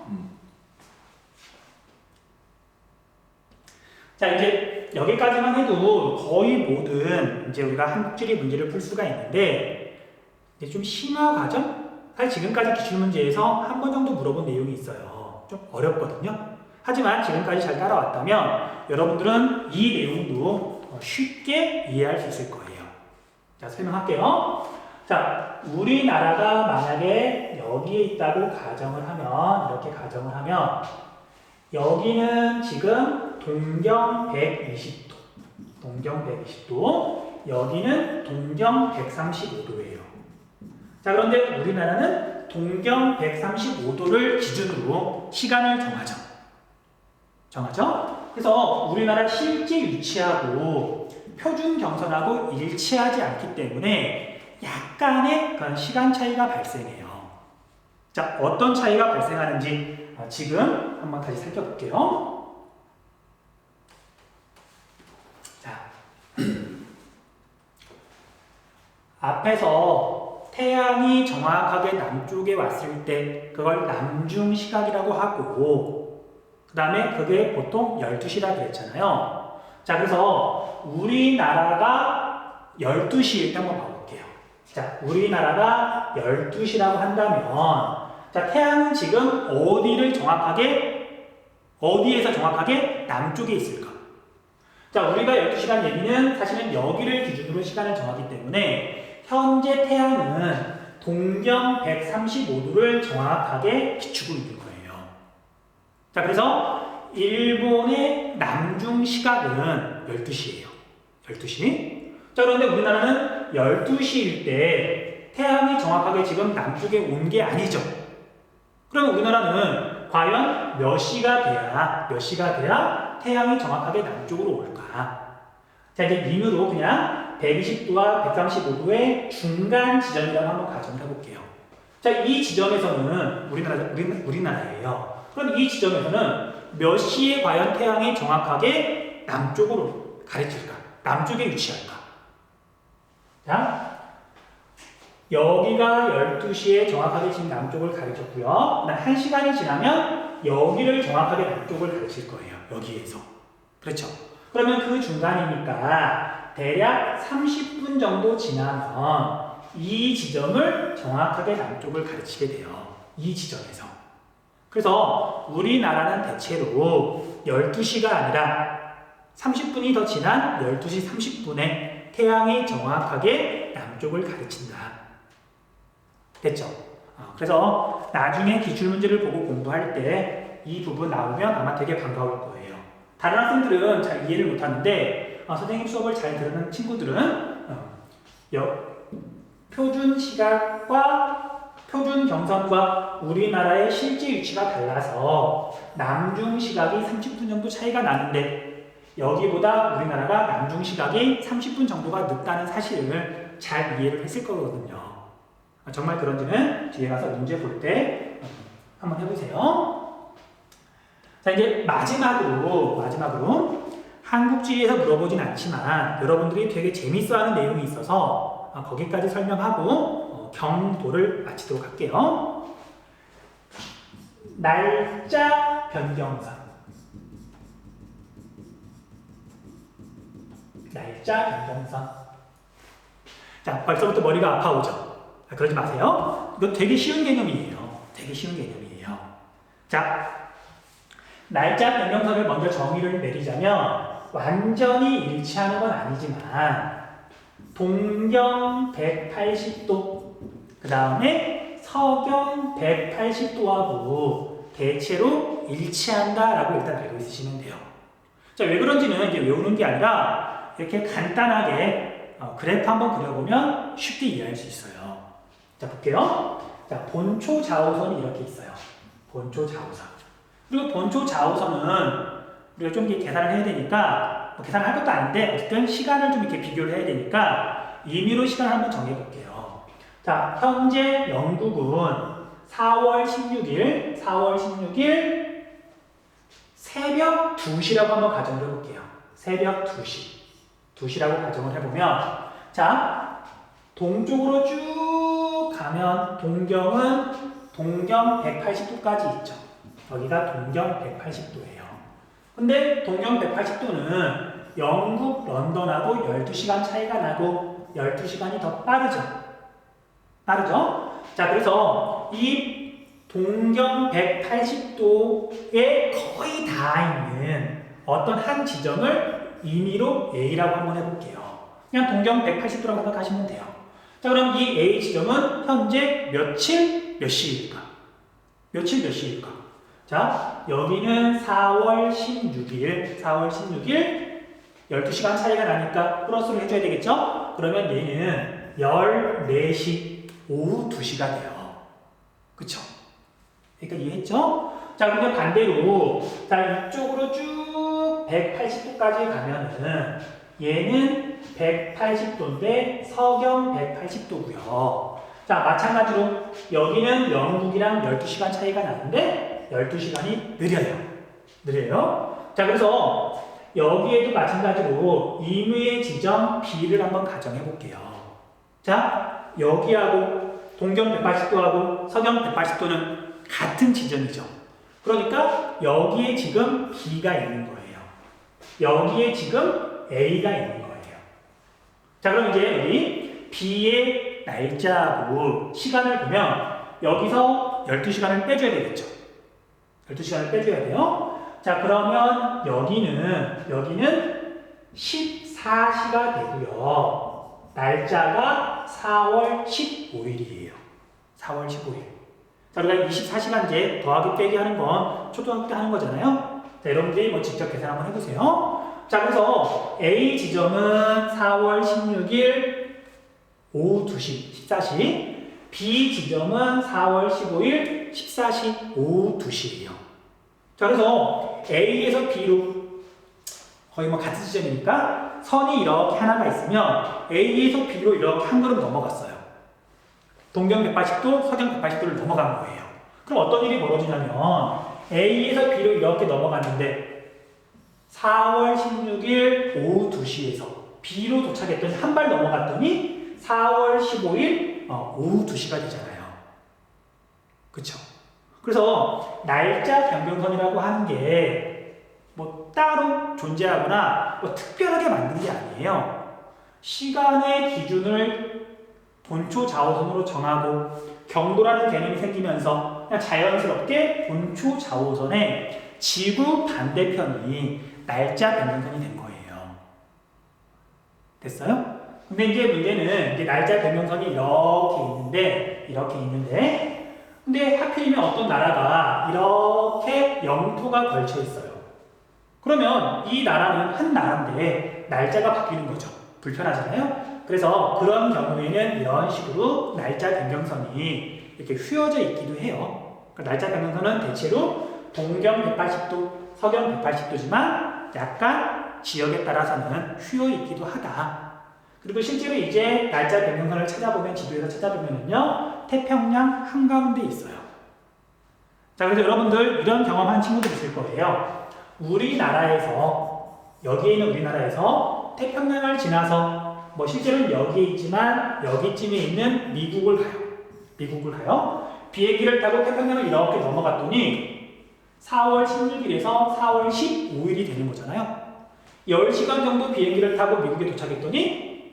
자, 이제 여기까지만 해도 거의 모든 이제 우리가 한국지리 문제를 풀 수가 있는데 이제 좀 심화 과정? 사실 지금까지 기출문제에서 한 번 정도 물어본 내용이 있어요. 좀 어렵거든요. 하지만 지금까지 잘 따라왔다면 여러분들은 이 내용도 쉽게 이해할 수 있을 거예요. 자, 설명할게요. 자, 우리나라가 만약에 여기에 있다고 가정을 하면 이렇게 가정을 하면 여기는 지금 동경 120도, 동경 120도, 여기는 동경 135도예요. 자, 그런데 우리나라는 동경 135도를 기준으로 시간을 정하죠? 그래서 우리나라 실제 위치하고 표준 경선하고 일치하지 않기 때문에 약간의 그런 시간 차이가 발생해요. 자, 어떤 차이가 발생하는지 지금 한번 다시 살펴볼게요. 자, 앞에서 태양이 정확하게 남쪽에 왔을 때 그걸 남중시각이라고 하고 그 다음에 그게 보통 12시라 그랬잖아요. 자, 그래서 우리나라가 12시일 때 한번 봐볼게요. 자, 우리나라가 12시라고 한다면 자, 태양은 지금 어디에서 정확하게 남쪽에 있을까? 자, 우리가 12시간 얘기는 사실은 여기를 기준으로 시간을 정하기 때문에 현재 태양은 동경 135도를 정확하게 비추고 있는 거예요. 자, 그래서 일본의 남중 시각은 12시예요. 12시. 자, 그런데 우리나라는 12시일 때 태양이 정확하게 지금 남쪽에 온 게 아니죠. 그러면 우리나라는 과연 몇 시가 돼야 태양이 정확하게 남쪽으로 올까? 자, 이제 임의로 그냥 120도와 135도의 중간 지점이라고 한번 가정을 해볼게요. 자, 이 지점에서는 우리나라예요. 그럼 이 지점에서는 몇 시에 과연 태양이 정확하게 남쪽으로 가르칠까? 남쪽에 위치할까? 자, 여기가 12시에 정확하게 지금 남쪽을 가르쳤고요. 1시간이 지나면 여기를 정확하게 남쪽을 가르칠 거예요. 여기에서. 그렇죠? 그러면 그 중간이니까 대략 30분 정도 지나면 이 지점을 정확하게 남쪽을 가르치게 돼요. 이 지점에서. 그래서 우리나라는 대체로 12시가 아니라 30분이 더 지난 12시 30분에 태양이 정확하게 남쪽을 가르친다. 됐죠? 그래서 나중에 기출문제를 보고 공부할 때 이 부분 나오면 아마 되게 반가울 거예요. 다른 학생들은 잘 이해를 못하는데 선생님 수업을 잘 들으는 친구들은 표준 시각과 표준 경선과 우리나라의 실제 위치가 달라서 남중 시각이 30분 정도 차이가 나는데 여기보다 우리나라가 남중 시각이 30분 정도가 늦다는 사실을 잘 이해를 했을 거거든요. 정말 그런지는 뒤에 가서 문제 볼 때 한번 해보세요. 자, 이제 마지막으로 한국지에서 물어보진 않지만 여러분들이 되게 재밌어하는 내용이 있어서 거기까지 설명하고 경도를 마치도록 할게요. 날짜 변경선. 날짜 변경선. 자, 벌써부터 머리가 아파오죠? 그러지 마세요. 이거 되게 쉬운 개념이에요. 되게 쉬운 개념이에요. 자, 날짜 변경선을 먼저 정의를 내리자면 완전히 일치하는 건 아니지만 동경 180도 그 다음에 서경 180도하고 대체로 일치한다라고 일단 알고 있으시면 돼요. 자, 왜 그런지는 이제 외우는 게 아니라 이렇게 간단하게 그래프 한번 그려보면 쉽게 이해할 수 있어요. 자, 볼게요. 자, 본초 좌우선이 이렇게 있어요. 본초 좌우선. 그리고 본초 좌우선은 우리가 좀 이렇게 계산을 해야 되니까 계산할 것도 아닌데 어쨌든 시간을 좀 이렇게 비교를 해야 되니까 임의로 시간을 한번 정해볼게요. 자, 현재 영국은 4월 16일 새벽 2시라고 한번 가정을 해볼게요. 새벽 2시. 2시라고 가정을 해보면 자, 동쪽으로 쭉 가면 동경 180도까지 있죠. 여기가 동경 180도예요. 근데 동경 180도는 영국 런던하고 12시간 차이가 나고 12시간이 더 빠르죠. 자, 그래서 이 동경 180도에 거의 다 있는 어떤 한 지점을 임의로 A라고 한번 해볼게요. 그냥 동경 180도라고 생각하시면 돼요. 자, 그럼 이 A 지점은 현재 며칠 몇 시일까? 자, 여기는 4월 16일 12시간 차이가 나니까 플러스를 해줘야 되겠죠? 그러면 얘는 14시, 오후 2시가 돼요. 그쵸? 그러니까 이해했죠? 자, 근데 반대로 자, 이쪽으로 쭉 180도까지 가면은 얘는 180도인데 서경 180도고요. 자, 마찬가지로 여기는 영국이랑 12시간 차이가 나는데 12시간이 느려요. 자, 그래서 여기에도 마찬가지로 임의의 지점 B를 한번 가정해 볼게요. 자, 여기하고 동경 180도하고 서경 180도는 같은 지점이죠. 그러니까 여기에 지금 B가 있는 거예요. 여기에 지금 A가 있는 거예요. 자, 그럼 이제 여기 B의 날짜하고 시간을 보면 여기서 12시간을 빼줘야 되겠죠. 12시간을 빼줘야 돼요. 자, 그러면 여기는 14시가 되고요. 날짜가 4월 15일이에요. 4월 15일. 자, 우리가 24시간제 더하기 빼기 하는 건 초등학교 때 하는 거잖아요. 자, 여러분들이 직접 계산 한번 해보세요. 자, 그래서 A 지점은 4월 16일 오후 2시, 14시. B 지점은 4월 15일 14시 오후 2시예요. 자, 그래서 A에서 B로 거의 뭐 같은 지점이니까 선이 이렇게 하나가 있으면 A에서 B로 이렇게 한 걸음 넘어갔어요. 동경 180도, 서경 180도를 넘어간 거예요. 그럼 어떤 일이 벌어지냐면 A에서 B로 이렇게 넘어갔는데 4월 16일 오후 2시에서 B로 도착했더니 한 발 넘어갔더니 4월 15일 오후 2시가 되잖아요. 그쵸? 그래서 날짜 변경선이라고 하는 게 뭐 따로 존재하거나 뭐 특별하게 만든 게 아니에요. 시간의 기준을 본초 좌우선으로 정하고 경도라는 개념이 생기면서 그냥 자연스럽게 본초 좌우선의 지구 반대편이 날짜 변경선이 된 거예요. 됐어요? 근데 이제 문제는 이제 날짜 변경선이 이렇게 있는데 근데 하필이면 어떤 나라가 이렇게 영토가 걸쳐 있어요. 그러면 이 나라는 한 나라인데 날짜가 바뀌는 거죠. 불편하잖아요. 그래서 그런 경우에는 이런 식으로 날짜 변경선이 이렇게 휘어져 있기도 해요. 그러니까 날짜 변경선은 대체로 동경 180도, 서경 180도지만 약간 지역에 따라서는 휘어 있기도 하다. 그리고 실제로 이제 날짜 변경선을 찾아보면 지도에서 찾아보면요 태평양 한가운데 있어요. 자, 그래서 여러분들 이런 경험한 친구들 있을 거예요. 우리나라에서 여기에 있는 우리나라에서 태평양을 지나서 뭐 실제로는 여기에 있지만 여기쯤에 있는 미국을 가요. 비행기를 타고 태평양을 이렇게 넘어갔더니 4월 16일에서 4월 15일이 되는 거잖아요. 10시간 정도 비행기를 타고 미국에 도착했더니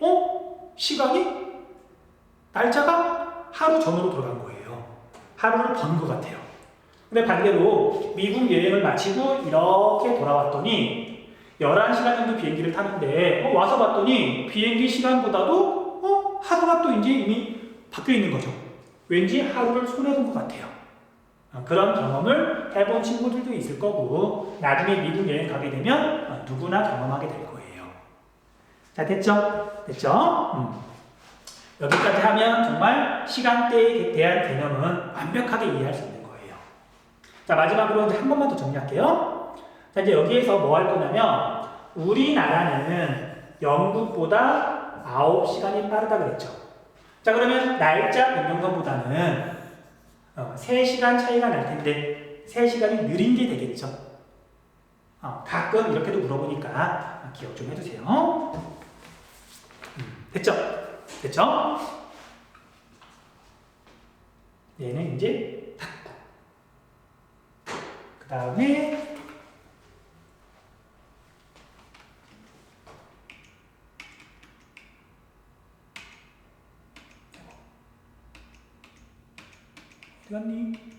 시간이 날짜가 하루 전으로 돌아간 거예요. 하루를 번 것 같아요. 근데 반대로 미국 여행을 마치고 이렇게 돌아왔더니 11시간 정도 비행기를 타는데 와서 봤더니 비행기 시간보다도 하루가 또 이제 이미 바뀌어 있는 거죠. 왠지 하루를 손해본 것 같아요. 그런 경험을 해본 친구들도 있을 거고 나중에 미국 여행 가게 되면 누구나 경험하게 될 거예요. 자, 됐죠? 여기까지 하면 정말 시간대에 대한 개념은 완벽하게 이해할 수 있는 거예요. 자, 마지막으로 한 번만 더 정리할게요. 자, 이제 여기에서 뭐 할 거냐면 우리나라는 영국보다 9시간이 빠르다 그랬죠. 자, 그러면 날짜 변경선보다는 3시간 차이가 날 텐데 3시간이 느린 게 되겠죠. 가끔 이렇게도 물어보니까 기억 좀 해주세요. 됐죠? 얘는 이제 닫고 그 다음에 어디 갔니?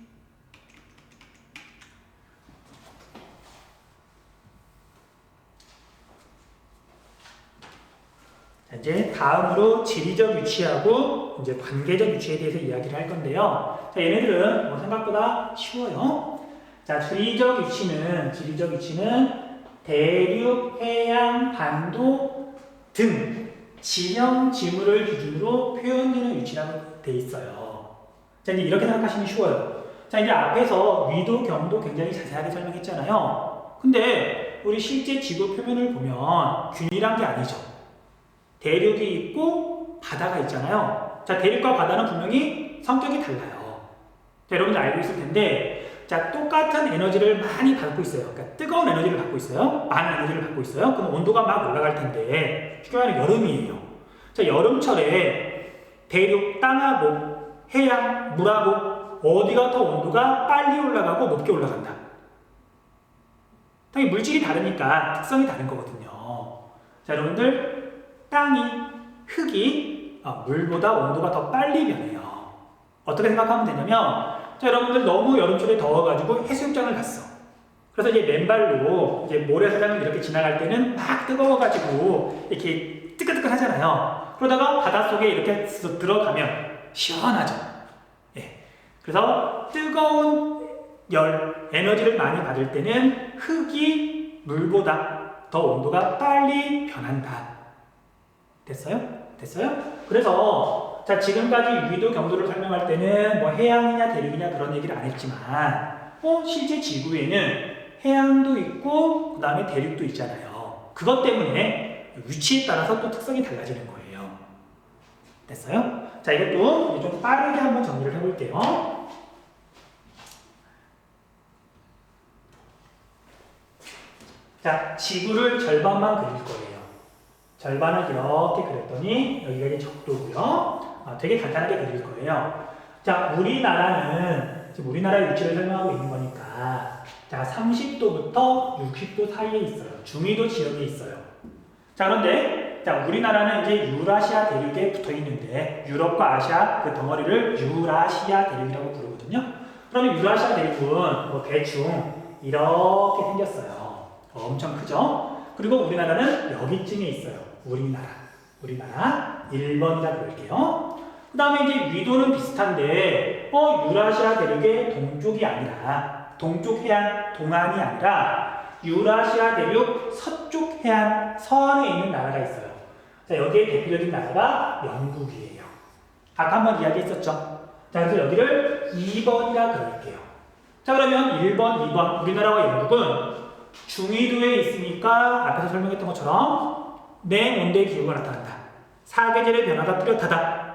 자, 이제 다음으로 지리적 위치하고 이제 관계적 위치에 대해서 이야기를 할 건데요. 자, 얘네들은 뭐 생각보다 쉬워요. 자, 지리적 위치는 대륙, 해양, 반도 등 지형, 지물을 기준으로 표현되는 위치라고 돼 있어요. 자, 이제 이렇게 생각하시면 쉬워요. 자, 이제 앞에서 위도, 경도 굉장히 자세하게 설명했잖아요. 근데 우리 실제 지구 표면을 보면 균일한 게 아니죠. 대륙이 있고 바다가 있잖아요. 자, 대륙과 바다는 분명히 성격이 달라요. 자, 여러분들 알고 있을 텐데 자, 똑같은 에너지를 많이 받고 있어요. 그러니까 뜨거운 에너지를 받고 있어요. 많은 에너지를 받고 있어요. 그럼 온도가 막 올라갈 텐데 쉽게 말하면 여름이에요. 자, 여름철에 대륙, 땅하고 해양, 물하고 어디가 더 온도가 빨리 올라가고 높게 올라간다. 당연히 물질이 다르니까 특성이 다른 거거든요. 자, 여러분들 땅이, 흙이 물보다 온도가 더 빨리 변해요. 어떻게 생각하면 되냐면 자, 여러분들 너무 여름철에 더워가지고 해수욕장을 갔어. 그래서 이제 맨발로 이제 모래사장을 이렇게 지나갈 때는 막 뜨거워가지고 이렇게 뜨끈뜨끈하잖아요. 그러다가 바닷속에 이렇게 들어가면 시원하죠. 예. 그래서 뜨거운 에너지를 많이 받을 때는 흙이 물보다 더 온도가 빨리 변한다. 됐어요? 됐어요? 그래서 자 지금까지 위도 경도를 설명할 때는 뭐 해양이냐 대륙이냐 그런 얘기를 안 했지만 실제 지구에는 해양도 있고 그 다음에 대륙도 있잖아요. 그것 때문에 위치에 따라서 또 특성이 달라지는 거예요. 됐어요? 자 이것도 좀 빠르게 한번 정리를 해볼게요. 자, 지구를 절반만 그릴 거예요. 절반을 이렇게 그렸더니 여기가 이제 적도고요. 되게 간단하게 그릴 거예요. 자, 우리나라는 지금 우리나라의 위치를 설명하고 있는 거니까 자, 30도부터 60도 사이에 있어요. 중위도 지역에 있어요. 자, 그런데 자, 우리나라는 이제 유라시아 대륙에 붙어 있는데 유럽과 아시아 그 덩어리를 유라시아 대륙이라고 부르거든요. 그러면 유라시아 대륙은 뭐 대충 이렇게 생겼어요. 엄청 크죠? 그리고 우리나라는 여기쯤에 있어요. 우리나라 1번이라 그럴게요. 그 다음에 이제 위도는 비슷한데 유라시아 대륙의 동쪽이 아니라 동쪽 해안 동안이 아니라 유라시아 대륙 서쪽 해안 서안에 있는 나라가 있어요. 자 여기에 대표적인 나라가 영국이에요. 아까 한번 이야기했었죠. 자 그래서 여기를 2번이라 그럴게요. 자 그러면 1번, 2번 우리나라와 영국은 중위도에 있으니까 앞에서 설명했던 것처럼 냉온대 기후가 나타난다. 사계절의 변화가 뚜렷하다.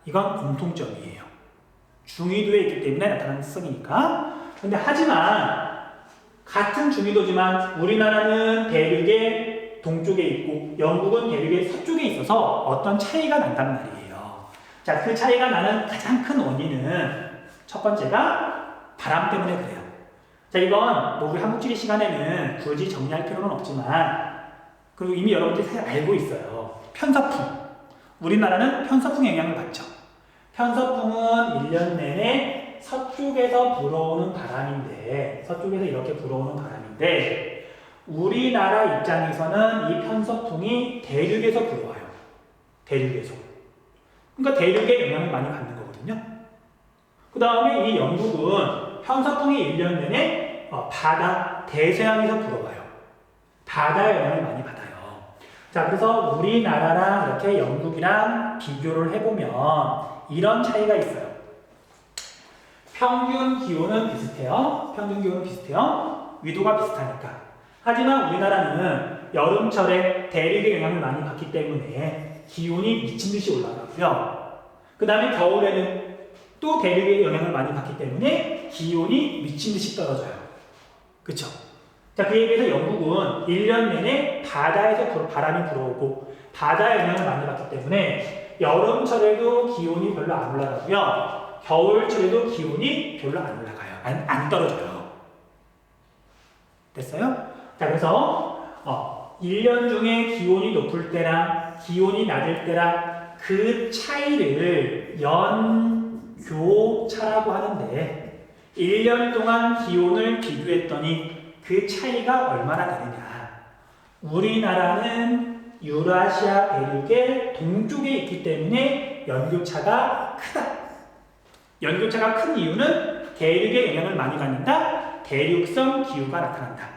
이건 공통점이에요. 중위도에 있기 때문에 나타나는 특성이니까. 근데 하지만 같은 중위도지만 우리나라는 대륙의 동쪽에 있고 영국은 대륙의 서쪽에 있어서 어떤 차이가 난단 말이에요. 자, 그 차이가 나는 가장 큰 원인은 첫 번째가 바람 때문에 그래요. 자, 이건 뭐 우리 한국지리 시간에는 굳이 정리할 필요는 없지만 그리고 이미 여러분들이 사실 알고 있어요. 편서풍. 우리나라는 편서풍 영향을 받죠. 편서풍은 1년 내내 서쪽에서 불어오는 바람인데 서쪽에서 이렇게 불어오는 바람인데 우리나라 입장에서는 이 편서풍이 대륙에서 불어와요. 대륙에서. 그러니까 대륙에 영향을 많이 받는 거거든요. 그 다음에 이 영국은 편서풍이 1년 내내 바다, 대서양에서 불어와요. 바다의 영향을 많이 받아요. 자, 그래서 우리나라랑 이렇게 영국이랑 비교를 해보면 이런 차이가 있어요. 평균 기온은 비슷해요. 평균 기온은 비슷해요. 위도가 비슷하니까. 하지만 우리나라는 여름철에 대륙의 영향을 많이 받기 때문에 기온이 미친 듯이 올라가고요. 그 다음에 겨울에는 또 대륙의 영향을 많이 받기 때문에 기온이 미친 듯이 떨어져요. 그쵸? 자, 그에 비해서 영국은 1년 내내 바다에서 바람이 불어오고 바다의 영향을 많이 받기 때문에 여름철에도 기온이 별로 안 올라가고요. 겨울철에도 기온이 별로 안 올라가요. 안 떨어져요. 됐어요? 자, 그래서 1년 중에 기온이 높을 때랑 기온이 낮을 때랑 그 차이를 연교차라고 하는데 1년 동안 기온을 비교했더니 그 차이가 얼마나 되느냐. 우리나라는 유라시아 대륙의 동쪽에 있기 때문에 연교차가 크다. 연교차가 큰 이유는 대륙의 영향을 많이 받는다. 대륙성 기후가 나타난다.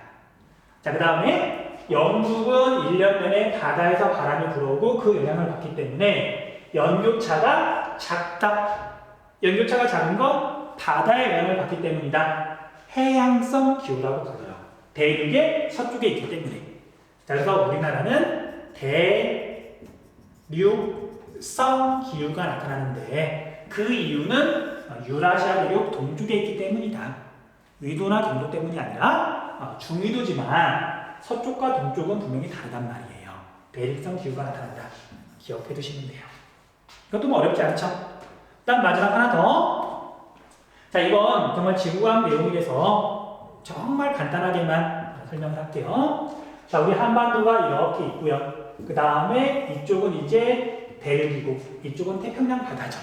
자, 그 다음에 영국은 1년 내내 바다에서 바람이 불어오고 그 영향을 받기 때문에 연교차가 작다. 연교차가 작은 건 바다의 영향을 받기 때문이다. 해양성 기후라고 불러요. 대륙의 서쪽에 있기 때문에. 자, 그래서 우리나라는 대륙성 기후가 나타나는데 그 이유는 유라시아 대륙 동쪽에 있기 때문이다. 위도나 경도 때문이 아니라 중위도지만 서쪽과 동쪽은 분명히 다르단 말이에요. 대륙성 기후가 나타난다. 기억해 두시면 돼요. 이것도 뭐 어렵지 않죠? 일단 마지막 하나 더. 자, 이건 정말 지구과학 내용이라서 정말 간단하게만 설명을 할게요. 자, 우리 한반도가 이렇게 있고요. 그 다음에 이쪽은 이제 대륙이고 이쪽은 태평양 바다죠.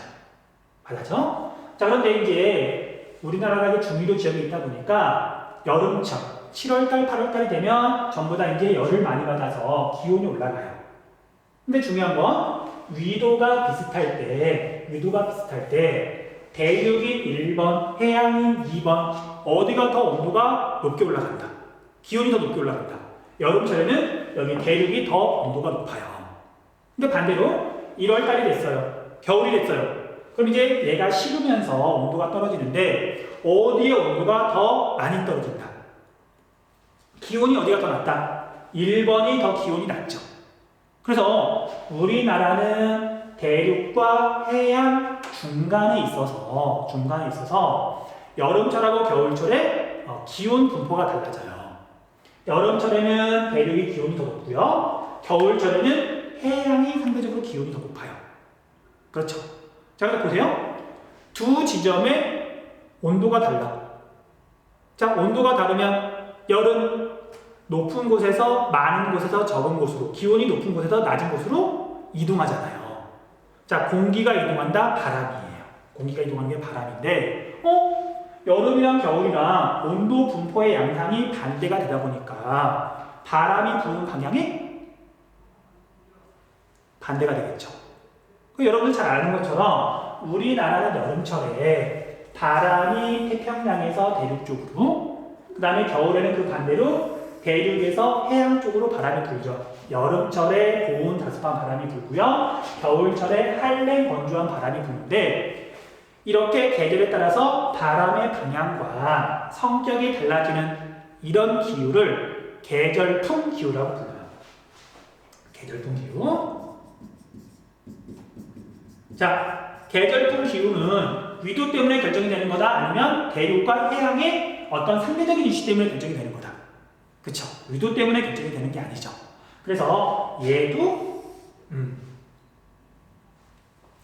자, 그런데 이제 우리나라가 이제 중위도 지역에 있다 보니까 여름철 7월달, 8월달이 되면 전부 다 이제 열을 많이 받아서 기온이 올라가요. 근데 중요한 건 위도가 비슷할 때 대륙인 1번, 해양인 2번 어디가 더 온도가 높게 올라간다. 기온이 더 높게 올라간다. 여름철에는 여기 대륙이 더 온도가 높아요. 근데 반대로 1월 달이 됐어요. 겨울이 됐어요. 그럼 이제 얘가 식으면서 온도가 떨어지는데 어디에 온도가 더 많이 떨어진다? 기온이 어디가 더 낮다? 1번이 더 기온이 낮죠. 그래서 우리나라는 대륙과 해안 중간에 있어서 여름철하고 겨울철에 기온 분포가 달라져요. 여름철에는 대륙이 기온이 더 높고요. 겨울철에는 해양이 상대적으로 기온이 더 높아요. 그렇죠. 자, 그래서 보세요. 두 지점의 온도가 달라. 자, 온도가 다르면 여름 높은 곳에서 많은 곳에서 적은 곳으로, 기온이 높은 곳에서 낮은 곳으로 이동하잖아요. 자, 공기가 이동한다, 바람이에요. 공기가 이동하는 게 바람인데, 여름이랑 겨울이랑 온도 분포의 양상이 반대가 되다 보니까 바람이 부는 방향이 반대가 되겠죠. 여러분들 잘 아는 것처럼 우리나라는 여름철에 바람이 태평양에서 대륙 쪽으로, 그 다음에 겨울에는 그 반대로 대륙에서 해양 쪽으로 바람이 불죠. 여름철에 고운 다습한 바람이 불고요. 겨울철에 한랭 건조한 바람이 부는데, 이렇게 계절에 따라서 바람의 방향과 성격이 달라지는 이런 기후를 계절풍 기후라고 불러요. 계절풍 기후. 자, 계절풍 기후는 위도 때문에 결정이 되는 거다, 아니면 대륙과 해양의 어떤 상대적인 이슈 때문에 결정이 되는 거다. 그쵸? 위도 때문에 결정이 되는 게 아니죠. 그래서 얘도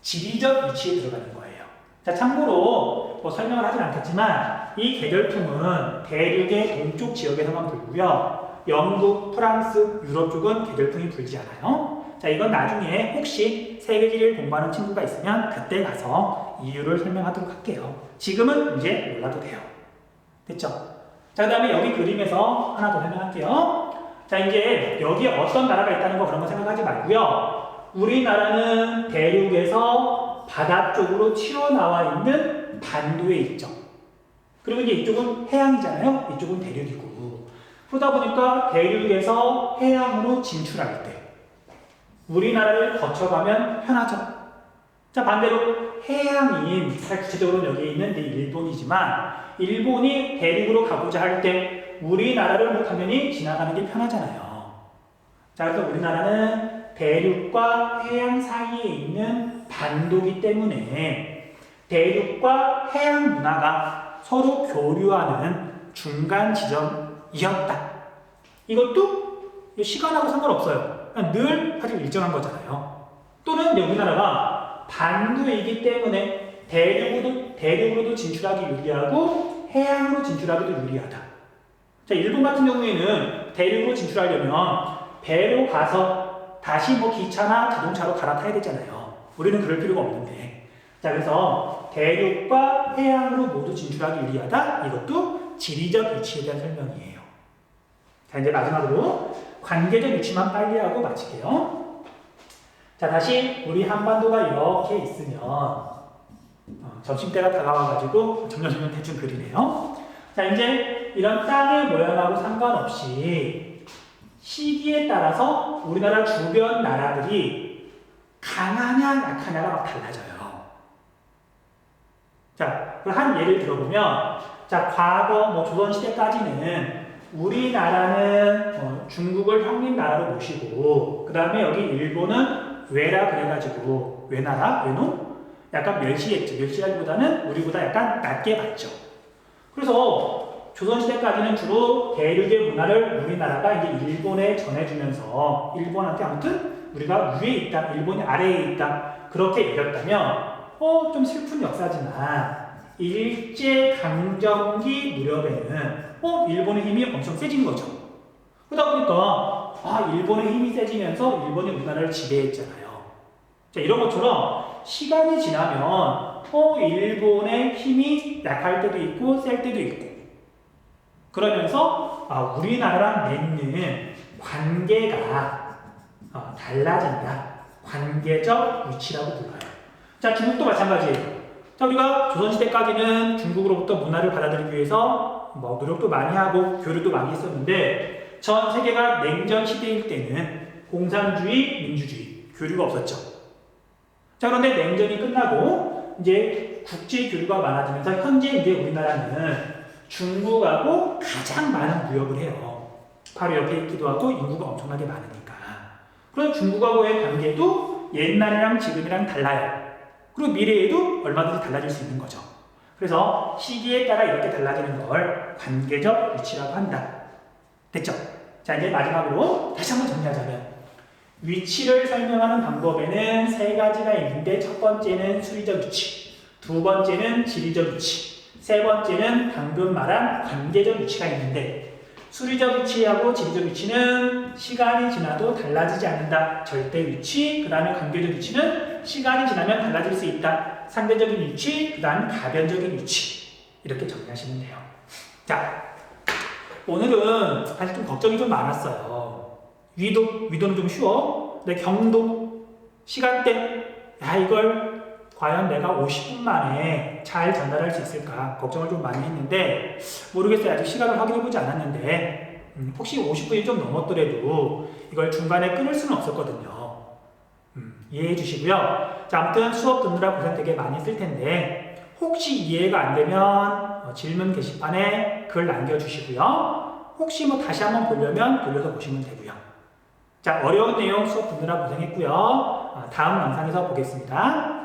지리적 위치에 들어가는 거예요. 자, 참고로 뭐 설명을 하진 않겠지만 이 계절풍은 대륙의 동쪽 지역에서만 불고요. 영국, 프랑스, 유럽 쪽은 계절풍이 불지 않아요. 자, 이건 나중에 혹시 세계지리를 공부하는 친구가 있으면 그때 가서 이유를 설명하도록 할게요. 지금은 이제 몰라도 돼요. 됐죠? 자, 그 다음에 여기 그림에서 하나 더 설명할게요. 자, 이제 여기에 어떤 나라가 있다는 거 그런 거 생각하지 말고요. 우리나라는 대륙에서 바다 쪽으로 튀어나와 있는 반도에 있죠. 그리고 이제 이쪽은 해양이잖아요. 이쪽은 대륙이고. 그러다 보니까 대륙에서 해양으로 진출할 때 우리나라를 거쳐가면 편하죠. 자, 반대로 해양인, 구체적으로 여기 있는 일본이지만 일본이 대륙으로 가고자 할 때 우리나라를 뭐 당연히 지나가는 게 편하잖아요. 자, 그래서 우리나라는 대륙과 해양 사이에 있는 반도기 때문에 대륙과 해양 문화가 서로 교류하는 중간 지점이었다. 이것도 시간하고 상관없어요. 늘 사실 일정한 거잖아요. 또는 우리나라가 반도이기 때문에 대륙으로도 진출하기 유리하고 해양으로 진출하기도 유리하다. 자, 일본 같은 경우에는 대륙으로 진출하려면 배로 가서 다시 뭐 기차나 자동차로 갈아타야 되잖아요. 우리는 그럴 필요가 없는데. 자, 그래서 대륙과 해양으로 모두 진출하기 유리하다. 이것도 지리적 위치에 대한 설명이에요. 자, 이제 마지막으로 관계적 위치만 빨리 하고 마칠게요. 자, 다시 우리 한반도가 이렇게 있으면 점심때가 다가와가지고 점점 대충 그리네요. 자, 이제 이런 땅의 모양하고 상관없이 시기에 따라서 우리나라 주변 나라들이 강하냐 약하냐가 막 달라져요. 자, 한 예를 들어보면, 자, 과거 조선시대까지는 우리나라는 중국을 형님 나라로 모시고, 그 다음에 여기 일본은 외라 그래가지고, 외나라, 외노? 약간 멸시했죠. 멸시하기보다는 우리보다 약간 낮게 봤죠. 그래서 조선시대까지는 주로 대륙의 문화를 우리나라가 이제 일본에 전해주면서 일본한테 아무튼 우리가 위에 있다, 일본이 아래에 있다, 그렇게 여겼다면 좀 슬픈 역사지만 일제강점기 무렵에는 일본의 힘이 엄청 세진 거죠. 그러다 보니까 일본의 힘이 세지면서 일본이 우리나라를 지배했잖아요. 자, 이런 것처럼 시간이 지나면 일본의 힘이 약할 때도 있고 셀 때도 있고 그러면서 우리나라랑 맺는 관계가 달라진다. 관계적 위치라고 불러요. 자, 중국도 마찬가지예요. 자, 우리가 조선시대까지는 중국으로부터 문화를 받아들이기 위해서 노력도 많이 하고 교류도 많이 했었는데 전 세계가 냉전 시대일 때는 공산주의, 민주주의, 교류가 없었죠. 자, 그런데 냉전이 끝나고 이제 국제 교류가 많아지면서 현재 이제 우리나라는 중국하고 가장 많은 무역을 해요. 바로 옆에 있기도 하고 인구가 엄청나게 많으니까. 그래서 중국하고의 관계도 옛날이랑 지금이랑 달라요. 그리고 미래에도 얼마든지 달라질 수 있는 거죠. 그래서 시기에 따라 이렇게 달라지는 걸 관계적 위치라고 한다. 됐죠? 자, 이제 마지막으로 다시 한번 정리하자면 위치를 설명하는 방법에는 세 가지가 있는데 첫 번째는 수리적 위치, 두 번째는 지리적 위치, 세 번째는 방금 말한 관계적 위치가 있는데 수리적 위치하고 지리적 위치는 시간이 지나도 달라지지 않는다. 절대 위치, 그 다음에 관계적 위치는 시간이 지나면 달라질 수 있다. 상대적인 위치, 그 다음 가변적인 위치. 이렇게 정리하시면 돼요. 자, 오늘은 사실 좀 걱정이 좀 많았어요. 위도는 좀 쉬워. 근데 경도, 시간대, 야, 이걸 과연 내가 50분 만에 잘 전달할 수 있을까 걱정을 좀 많이 했는데 모르겠어요. 아직 시간을 확인해보지 않았는데 혹시 50분이 좀 넘었더라도 이걸 중간에 끊을 수는 없었거든요. 이해해 주시고요. 자, 아무튼 수업 듣느라 고생 되게 많이 했을 텐데 혹시 이해가 안 되면 질문 게시판에 글 남겨주시고요. 혹시 뭐 다시 한번 보려면 돌려서 보시면 되고요. 자, 어려운 내용 수업 듣느라 고생했고요. 다음 영상에서 보겠습니다.